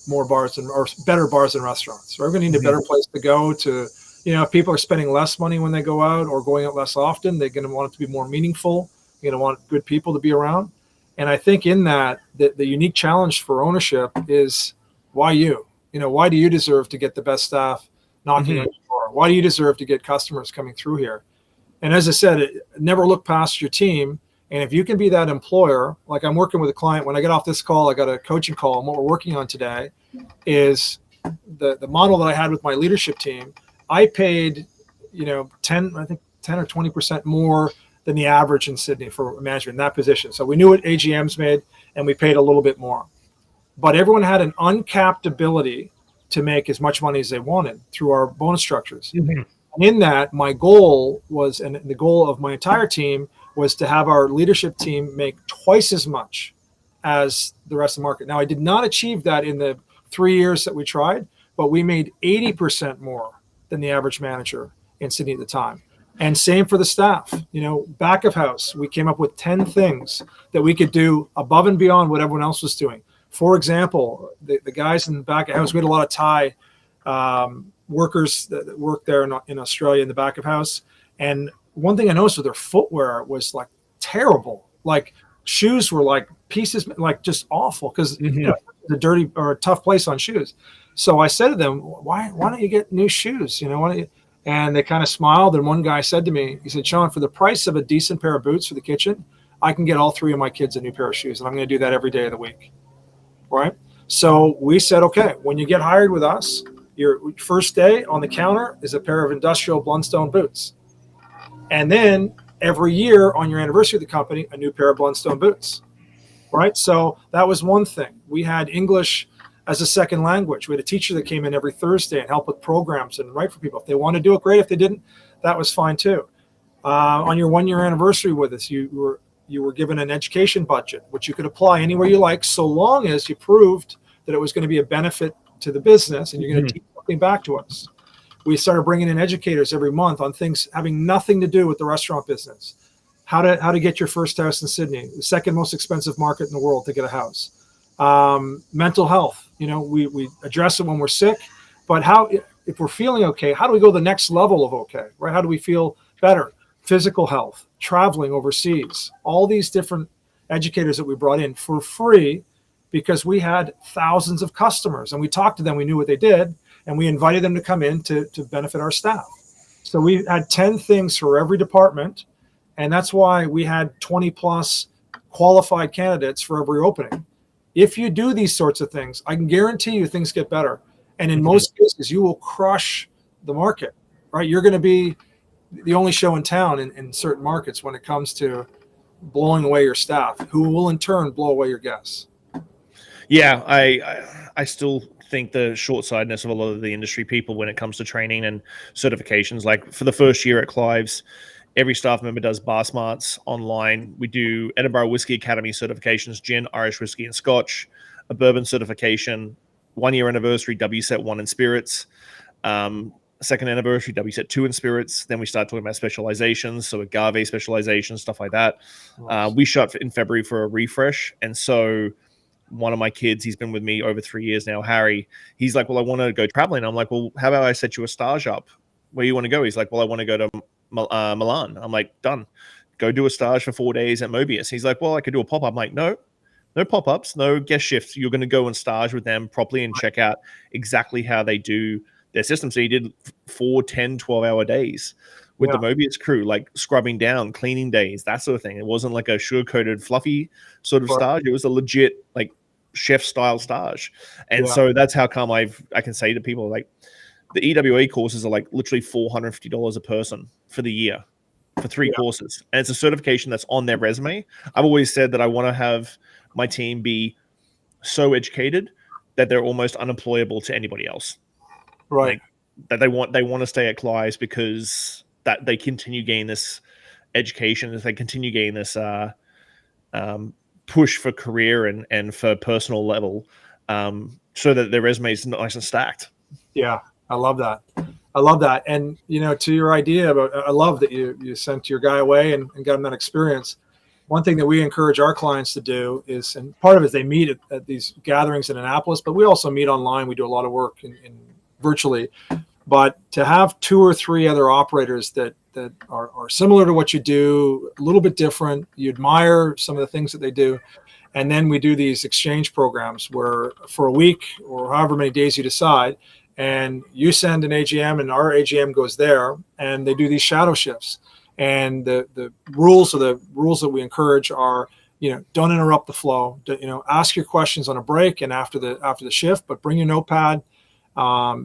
more bars or better bars and restaurants. We're going to need a better place to go to, if people are spending less money when they go out or going out less often, they're going to want it to be more meaningful. They're going to want good people to be around. And I think in that, the unique challenge for ownership is why you? Why do you deserve to get the best staff knocking on your door? Why do you deserve to get customers coming through here? And as I said, never look past your team. And if you can be that employer, like I'm working with a client, when I get off this call, I got a coaching call. And what we're working on today is the model that I had with my leadership team. I paid, 10 or 20% more than the average in Sydney for management in that position. So we knew what AGMs made, and we paid a little bit more. But everyone had an uncapped ability to make as much money as they wanted through our bonus structures. And in that, my goal was, and the goal of my entire team was to have our leadership team make twice as much as the rest of the market. Now, I did not achieve that in the 3 years that we tried, but we made 80% more than the average manager in Sydney at the time. And same for the staff. Back of house, we came up with 10 things that we could do above and beyond what everyone else was doing. For example, the guys in the back of house, we had a lot of Thai workers that worked there in Australia in the back of house. And one thing I noticed with their footwear was terrible. Shoes were pieces, just awful, because it's a dirty or a tough place on shoes. So I said to them, why don't you get new shoes? And they kind of smiled. And one guy said to me, he said, Shawn, for the price of a decent pair of boots for the kitchen, I can get all 3 of my kids a new pair of shoes. And I'm going to do that every day of the week. Right. So we said, okay, when you get hired with us, your first day on the counter is a pair of industrial Blundstone boots. And then every year on your anniversary of the company, a new pair of Blundstone boots. Right. So that was one thing. We had English as a second language. We had a teacher that came in every Thursday and helped with programs and write for people. If they wanted to do it, great. If they didn't, that was fine too. On your 1 year anniversary with us, you were given an education budget, which you could apply anywhere you like, so long as you proved that it was going to be a benefit to the business and you're going to teach something back to us. We started bringing in educators every month on things having nothing to do with the restaurant business. How to get your first house in Sydney, the second most expensive market in the world to get a house. Mental health, we address it when we're sick, but if we're feeling okay, how do we go to the next level of okay, right? How do we feel better? Physical health, traveling overseas, all these different educators that we brought in for free, because we had thousands of customers and we talked to them, we knew what they did, and we invited them to come in to benefit our staff. So we had 10 things for every department, and that's why we had 20 plus qualified candidates for every opening. If you do these sorts of things, I can guarantee you things get better. And in most cases, you will crush the market, right? You're going to be the only show in town in certain markets when it comes to blowing away your staff, who will in turn blow away your guests. Yeah, I still think the short-sightedness of a lot of the industry people when it comes to training and certifications. Like for the first year at Clive's, every staff member does Bar Smarts online. We do Edinburgh Whiskey Academy certifications, gin, Irish whiskey, and Scotch, a bourbon certification, 1 year anniversary WSET 1 in spirits, second anniversary WSET 2 in spirits. Then we start talking about specializations, so agave specializations, stuff like that. Nice. We shot in February for a refresh, and so one of my kids, he's been with me over 3 years now, Harry, he's like, well, I want to go traveling. I'm like, well, how about I set you a stage up? Where do you want to go? He's like, well, I want to go to Milan. I'm like, done. Go do a stage for 4 days at Mobius. He's like, well, I could do a pop-up. I'm like, no pop-ups, no guest shifts. You're going to go and stage with them properly and check out exactly how they do their system. So he did 4, 10, 12-hour days with the Mobius crew, like scrubbing down, cleaning days, that sort of thing. It wasn't like a sugar-coated, fluffy sort of stage. It was a legit, like, chef-style stage. And so that's how come I can say to people, like, the EWA courses are like literally $450 a person for the year for 3 courses. And it's a certification that's on their resume. I've always said that I want to have my team be so educated that they're almost unemployable to anybody else. Right. Like, that they want to stay at Clive's because that they continue gaining this education, as they continue gaining this push for career and for personal level, so that their resume is nice and stacked. Yeah, I love that. And, you know, to your idea about, I love that you sent your guy away and got him that experience. One thing that we encourage our clients to do is, and part of it is they meet at these gatherings in Annapolis, but we also meet online. We do a lot of work in virtually, but to have 2 or 3 other operators that are similar to what you do, a little bit different, you admire some of the things that they do. And then we do these exchange programs where for a week or however many days you decide, and you send an AGM and our AGM goes there, and they do these shadow shifts. And the rules that we encourage are, you know, don't interrupt the flow. You know, ask your questions on a break and after the shift, but bring your notepad.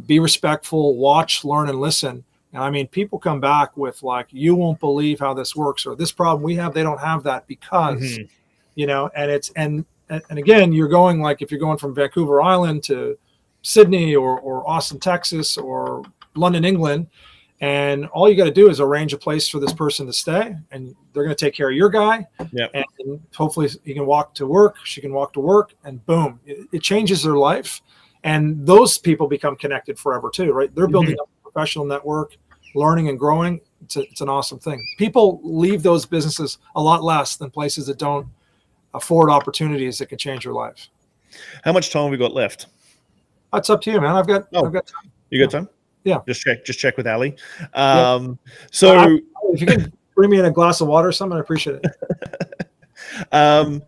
Be respectful, watch, learn, and listen. And I mean, people come back with like, you won't believe how this works, or this problem we have, they don't have that because, you know, and it's, and again, you're going, like, if you're going from Vancouver Island to Sydney or Austin, Texas, or London, England, and all you got to do is arrange a place for this person to stay, and they're going to take care of your guy. And hopefully he can walk to work, she can walk to work, and boom, it changes their life. And those people become connected forever too, right? They're building up a professional network, learning and growing. It's an awesome thing. People leave those businesses a lot less than places that don't afford opportunities that can change your life. How much time have we got left? That's up to you, man. I've got time. You got time? Yeah. Just check with Ali. So if you can bring me in a glass of water or something, I appreciate it.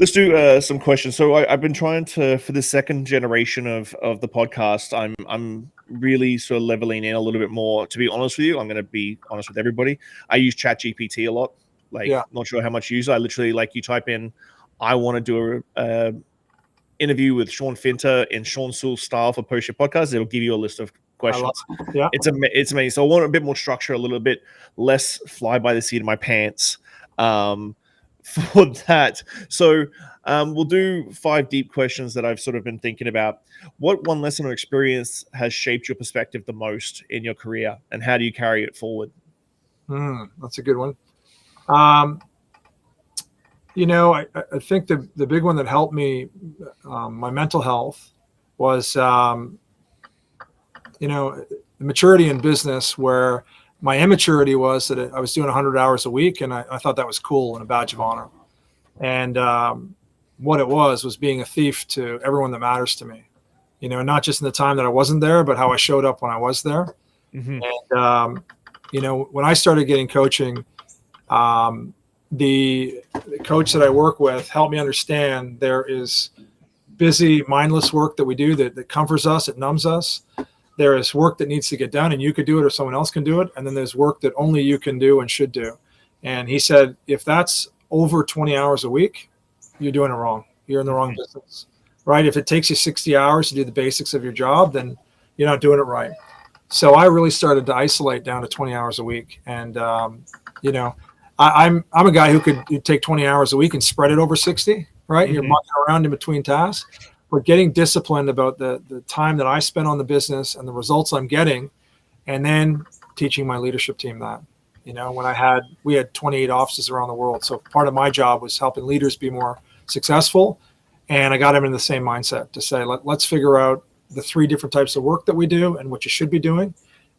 Let's do some questions. So I've been trying to, for the second generation of the podcast, I'm really sort of leveling in a little bit more. To be honest with you, I'm going to be honest with everybody. I use ChatGPT a lot. Like, not sure how much you use. I literally, like, you type in, I want to do a interview with Sean Finter in Sean Soole style for Post Your Podcast. It'll give you a list of questions. It's amazing. So I want a bit more structure, a little bit less fly by the seat of my pants. For that. So we'll do 5 deep questions that I've sort of been thinking about. What one lesson or experience has shaped your perspective the most in your career, and how do you carry it forward? That's a good one. You know, I think the big one that helped me, my mental health, was, you know, the maturity in business, where my immaturity was that I was doing 100 hours a week, and I thought that was cool and a badge of honor. And what it was being a thief to everyone that matters to me, you know, not just in the time that I wasn't there, but how I showed up when I was there. And, you know, when I started getting coaching, the coach that I work with helped me understand there is busy, mindless work that we do that comforts us, it numbs us. There is work that needs to get done and you could do it or someone else can do it. And then there's work that only you can do and should do. And he said, if that's over 20 hours a week, you're doing it wrong. You're in the wrong business, right? If it takes you 60 hours to do the basics of your job, then you're not doing it right. So I really started to isolate down to 20 hours a week. And, you know, I'm a guy who could take 20 hours a week and spread it over 60, right? Mm-hmm. You're mucking around in between tasks. But getting disciplined about the time that I spend on the business and the results I'm getting, and then teaching my leadership team that. You know, we had 28 offices around the world. So part of my job was helping leaders be more successful. And I got them in the same mindset to say, let's figure out the 3 different types of work that we do and what you should be doing.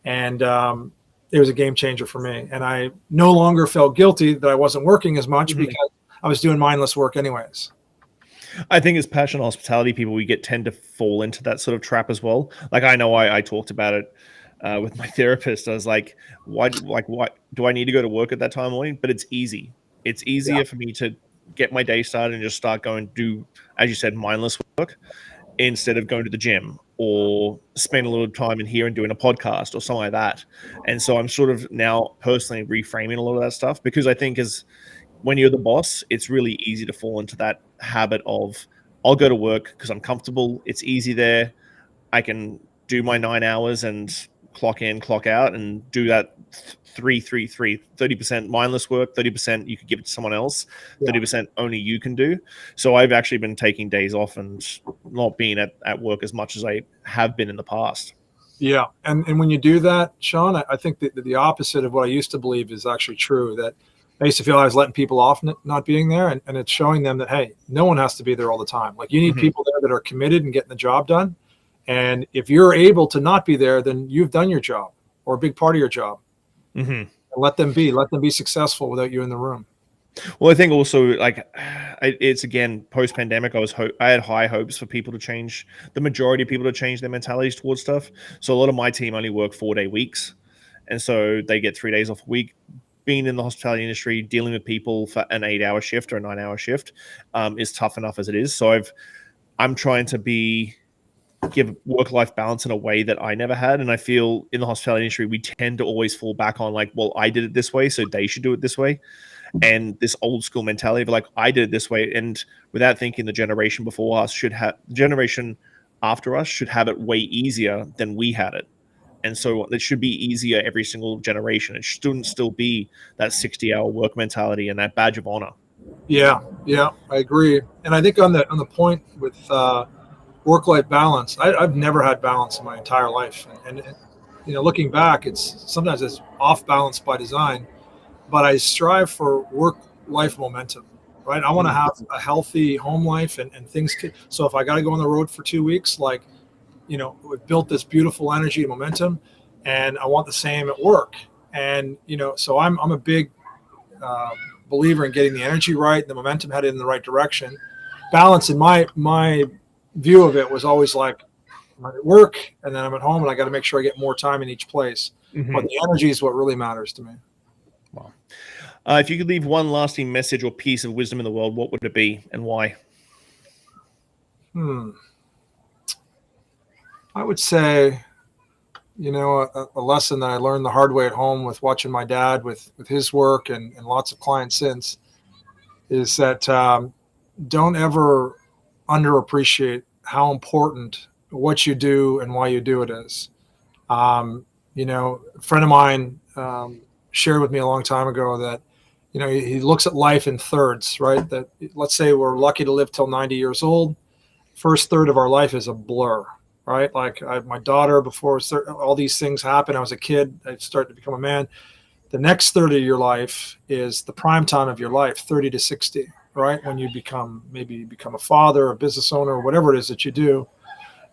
And it was a game changer for me. And I no longer felt guilty that I wasn't working as much because I was doing mindless work anyways. I think as passionate hospitality people, we tend to fall into that sort of trap as well. Like I know I talked about it with my therapist. I was like, why do I need to go to work at that time of morning? But it's easy. It's easier for me to get my day started and just start going do, as you said, mindless work instead of going to the gym or spend a little time in here and doing a podcast or something like that. And so I'm sort of now personally reframing a lot of that stuff because I think when you're the boss, it's really easy to fall into that habit of I'll go to work because I'm comfortable. It's easy there. I can do my 9 hours and clock in, clock out and do that 30% mindless work, 30% you could give it to someone else, 30% only you can do. So I've actually been taking days off and not being at work as much as I have been in the past. Yeah. And when you do that, Shawn, I think that the opposite of what I used to believe is actually true, that I used to feel I was letting people off not being there, and it's showing them that, hey, no one has to be there all the time. Like you need people there that are committed and getting the job done. And if you're able to not be there, then you've done your job or a big part of your job. And let them be successful without you in the room. Well, I think also like it's again post-pandemic. I had high hopes for people to change, the majority of people to change their mentalities towards stuff. So a lot of my team only work 4-day weeks, and so they get 3 days off a week. Being in the hospitality industry, dealing with people for an 8-hour shift or a 9-hour shift is tough enough as it is. So I'm trying to give work-life balance in a way that I never had. And I feel in the hospitality industry, we tend to always fall back on like, well, I did it this way, so they should do it this way. And this old school mentality of like, I did it this way. And without thinking the generation before us the generation after us should have it way easier than we had it. And so it should be easier every single generation. It shouldn't still be that 60-hour work mentality and that badge of honor. Yeah, I agree. And I think on the point with work-life balance, I've never had balance in my entire life. And you know, looking back, sometimes it's off balance by design, but I strive for work-life momentum, right? I want to have a healthy home life and things. So if I got to go on the road for 2 weeks, like, you know, we've built this beautiful energy and momentum, and I want the same at work. And, you know, so I'm a big believer in getting the energy right, the momentum headed in the right direction. Balance in my view of it was always like I'm at work and then I'm at home and I got to make sure I get more time in each place. But the energy is what really matters to me. Wow. If you could leave one lasting message or piece of wisdom in the world, what would it be and why? I would say, you know, a lesson that I learned the hard way at home with watching my dad with his work and lots of clients since is that don't ever underappreciate how important what you do and why you do it is. You know, a friend of mine shared with me a long time ago that, you know, he looks at life in thirds, right? That let's say we're lucky to live till 90 years old. First third of our life is a blur, right? Like my daughter, before all these things happened, I was a kid, I started to become a man. The next third of your life is the prime time of your life, 30 to 60, right? When you become a father, a business owner, or whatever it is that you do.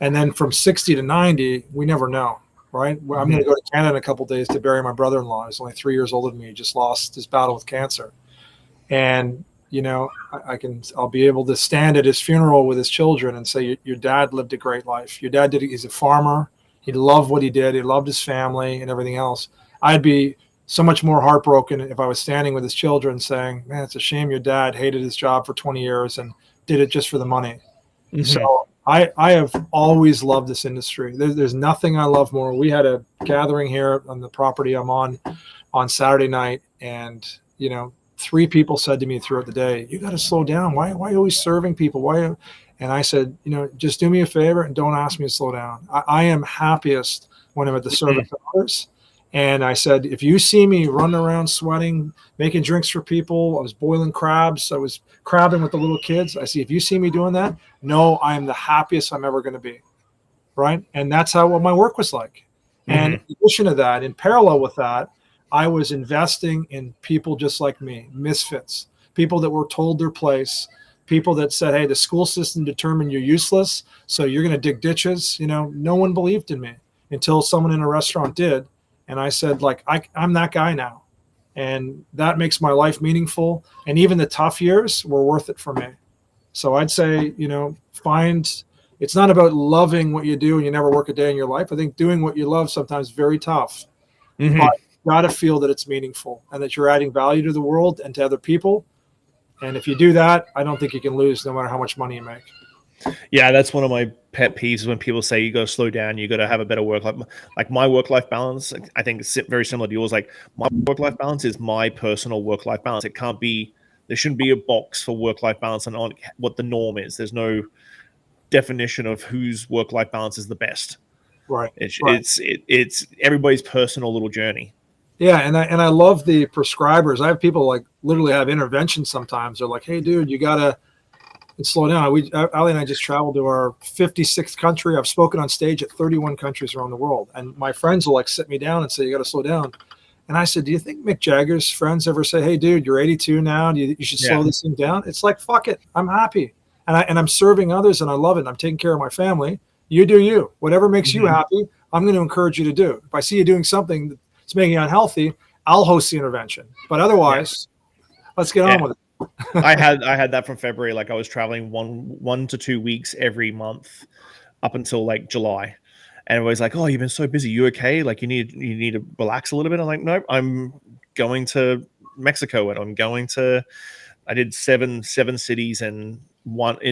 And then from 60 to 90, we never know, right? I'm going to go to Canada in a couple of days to bury my brother-in-law. He's only 3 years older than me. He just lost his battle with cancer. And, you know, I'll be able to stand at his funeral with his children and say, your dad lived a great life. Your dad he's a farmer. He loved what he did. He loved his family and everything else. I'd be so much more heartbroken if I was standing with his children saying, man, it's a shame your dad hated his job for 20 years and did it just for the money. Hmm. So I have always loved this industry. There's nothing I love more. We had a gathering here on the property I'm on Saturday night, and 3 people said to me throughout the day, "You got to slow down. Why are you always serving people? Why?" And I said, just do me a favor and don't ask me to slow down. I am happiest when I'm at the service of others. And I said, if you see me running around sweating, making drinks for people, I was boiling crabs, I was crabbing with the little kids. I see, if you see me doing that, no, I am the happiest I'm ever going to be. Right. And that's what my work was like. And Hmm. in addition to that, in parallel with that, I was investing in people just like me, misfits, people that were told their place, people that said, hey, the school system determined you're useless, so you're going to dig ditches. No one believed in me until someone in a restaurant did. And I said, like, I'm that guy now. And that makes my life meaningful. And even the tough years were worth it for me. So I'd say, it's not about loving what you do and you never work a day in your life. I think doing what you love sometimes is very tough, Hmm. but you got to feel that it's meaningful and that you're adding value to the world and to other people. And if you do that, I don't think you can lose no matter how much money you make. Yeah, that's one of my pet peeves when people say you got to slow down, you got to have a better work life. Like my work life balance, I think it's very similar to yours. Like my work life balance is my personal work life balance. It can't be, there shouldn't be a box for work life balance and on what the norm is. There's no definition of whose work life balance is the best. Right. It's Right. it's it's everybody's personal little journey. Yeah. And I love the prescribers. I have people like literally have interventions sometimes. They're like, hey, dude, you got to slow down. Ali and I just traveled to our 56th country. I've spoken on stage at 31 countries around the world. And my friends will like sit me down and say, you got to slow down. And I said, do you think Mick Jagger's friends ever say, hey, dude, you're 82 now. You should Yeah. slow this thing down? It's like, fuck it. I'm happy. And I'm serving others and I love it. I'm taking care of my family. You do you. Whatever makes you Mhm. happy, I'm going to encourage you to do. If I see you doing something that's making you unhealthy, I'll host the intervention. But Yeah. otherwise, let's get Yeah. on with it. I had that from February. Like I was traveling 1 to 2 weeks every month up until like July. And everybody's like, "Oh, you've been so busy. You okay? Like you need to relax a little bit." I'm like, "Nope, I'm going to Mexico and I'm going to I did seven cities in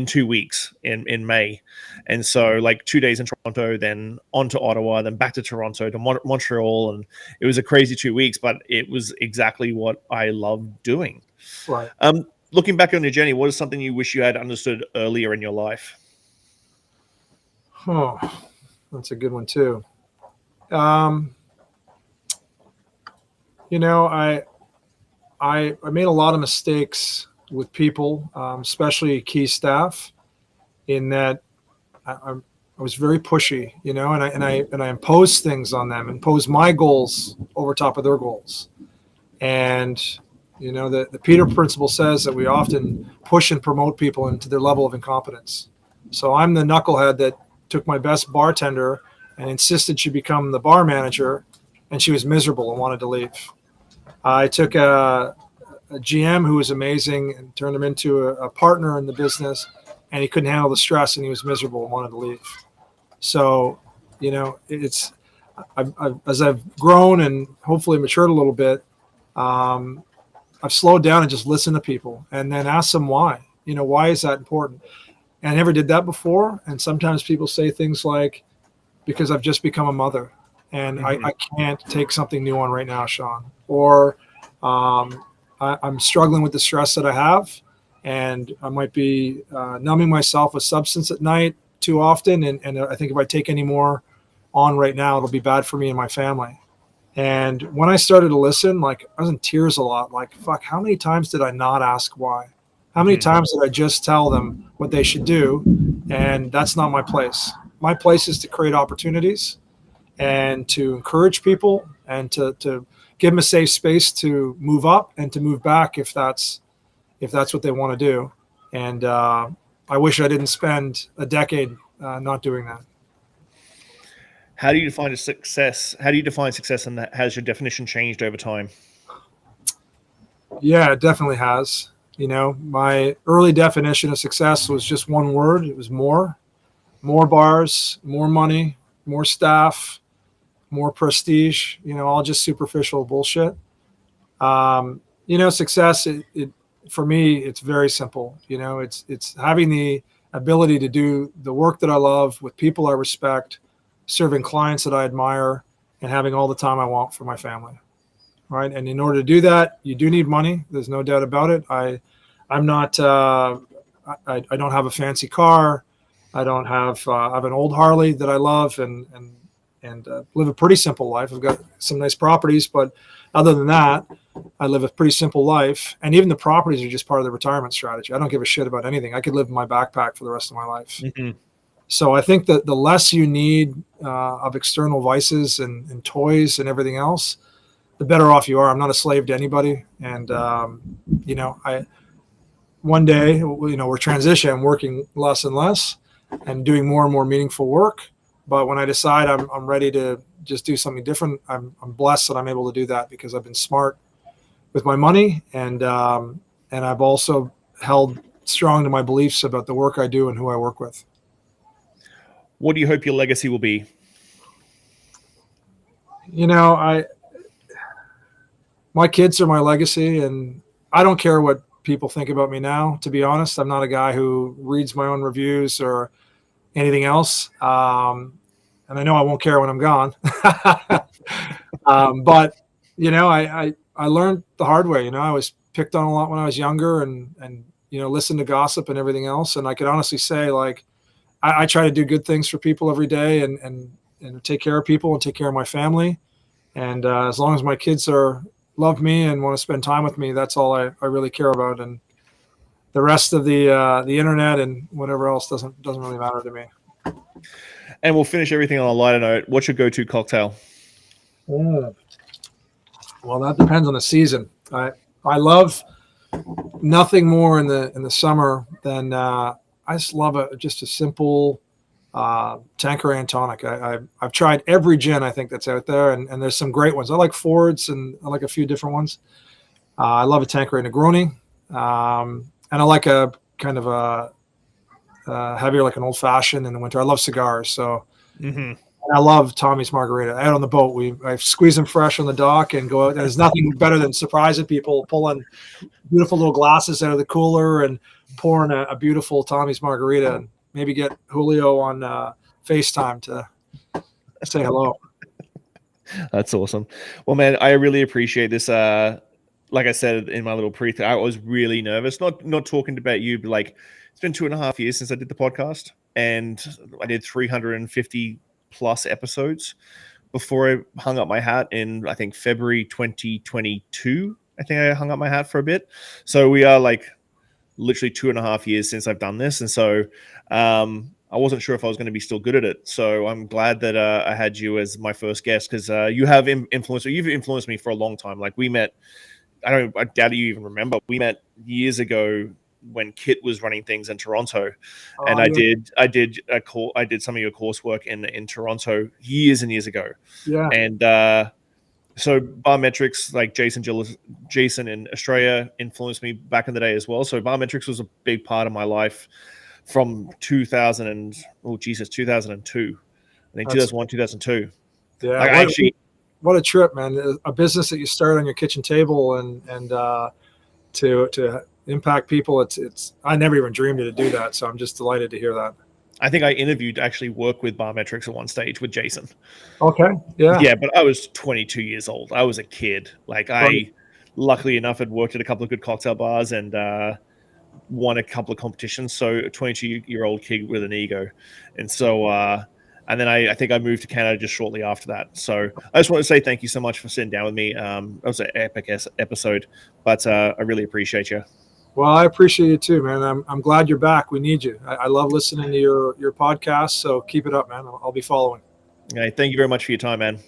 2 weeks in May." And so like 2 days in Toronto, then on to Ottawa, then back to Toronto to Montreal, and it was a crazy 2 weeks, but it was exactly what I loved doing. Right. Looking back on your journey, what is something you wish you had understood earlier in your life? Oh, that's a good one too. Um, I made a lot of mistakes with people, especially key staff, in that I was very pushy, and I imposed things on them, imposed my goals over top of their goals. And the Peter principle says that we often push and promote people into their level of incompetence. So I'm the knucklehead that took my best bartender and insisted she become the bar manager, and she was miserable and wanted to leave. I took a GM who was amazing and turned him into a partner in the business, and he couldn't handle the stress and he was miserable and wanted to leave. So, it's as I've grown and hopefully matured a little bit, um, I've slowed down and just listened to people and then ask them why. Why is that important? And I never did that before. And sometimes people say things like, because I've just become a mother and Hmm. I can't take something new on right now, Shawn. Or I'm struggling with the stress that I have, and I might be numbing myself with substance at night too often. And I think if I take any more on right now, it'll be bad for me and my family. And when I started to listen, like I was in tears a lot. Like, fuck, how many times did I not ask why? How many Hmm. times did I just tell them what they should do? And that's not my place. My place is to create opportunities and to encourage people and to give them a safe space to move up and to move back if that's what they want to do. And I wish I didn't spend a decade not doing that. How do you define a success? How do you define success, and that has your definition changed over time? Yeah, it definitely has. My early definition of success was just one word. It was more bars, more money, more staff, more prestige, all just superficial bullshit. Success, it for me, it's very simple. It's having the ability to do the work that I love with people I respect, serving clients that I admire, and having all the time I want for my family. Right. And in order to do that, you do need money. There's no doubt about it. I'm not, I don't have a fancy car. I don't have, I have an old Harley that I love and live a pretty simple life. I've got some nice properties, but other than that, I live a pretty simple life. And even the properties are just part of the retirement strategy. I don't give a shit about anything. I could live in my backpack for the rest of my life. Mm-hmm. So I think that the less you need of external vices and toys and everything else, the better off you are. I'm not a slave to anybody. And, one day, we're transitioning, I'm working less and less and doing more and more meaningful work. But when I decide I'm ready to just do something different, I'm blessed that I'm able to do that because I've been smart with my money. And I've also held strong to my beliefs about the work I do and who I work with. What do you hope your legacy will be? My kids are my legacy, and I don't care what people think about me now. To be honest, I'm not a guy who reads my own reviews or anything else. And I know I won't care when I'm gone. But I learned the hard way. I was picked on a lot when I was younger, and listened to gossip and everything else. And I could honestly say, like, I try to do good things for people every day, and take care of people and take care of my family. And as long as my kids love me and want to spend time with me, that's all I really care about. And the rest of the internet and whatever else doesn't really matter to me. And we'll finish everything on a lighter note. What's your go-to cocktail? Well, that depends on the season. I love nothing more in the summer than I just love just a simple Tanqueray and tonic. I've tried every gin I think that's out there, and there's some great ones. I like Ford's and I like a few different ones. I love a Tanqueray Negroni, and I like a kind of a heavier, like an old fashioned in the winter. I love cigars, so I love Tommy's Margarita. Out on the boat, I squeeze them fresh on the dock and go out. There's nothing better than surprising people, pulling beautiful little glasses out of the cooler and pouring a beautiful Tommy's Margarita, and maybe get Julio on FaceTime to say hello. That's awesome. Well, man, I really appreciate this. Like I said in my little I was really nervous, not talking about you, but like, it's been 2.5 years since I did the podcast, and I did 350 plus episodes before I hung up my hat in, I think, February 2022. I think I hung up my hat for a bit. So we are like literally 2.5 years since I've done this. And so I wasn't sure if I was going to be still good at it. So I'm glad that I had you as my first guest, because you have you've influenced me for a long time. Like, we met, I doubt you even remember, we met years ago when Kit was running things in Toronto. And I did some of your coursework in Toronto years and years ago. Yeah. And so Barmetrics, like Jason in Australia, influenced me back in the day as well. So Barmetrics was a big part of my life from 2002. I think 2001, 2002. Yeah. Like, what a trip, man. A business that you start on your kitchen table and to impact people. I never even dreamed to do that. So I'm just delighted to hear that. I think I interviewed, actually work with Barmetrics at one stage with Jason. Okay. Yeah. Yeah, but I was 22 years old. I was a kid. Like, I, luckily enough, had worked at a couple of good cocktail bars and won a couple of competitions. So a 22-year-old kid with an ego. And so, and then I think I moved to Canada just shortly after that. So I just want to say thank you so much for sitting down with me. That was an epic episode, but I really appreciate you. Well, I appreciate you too, man. I'm glad you're back. We need you. I love listening to your podcast. So keep it up, man. I'll be following. Okay, thank you very much for your time, man.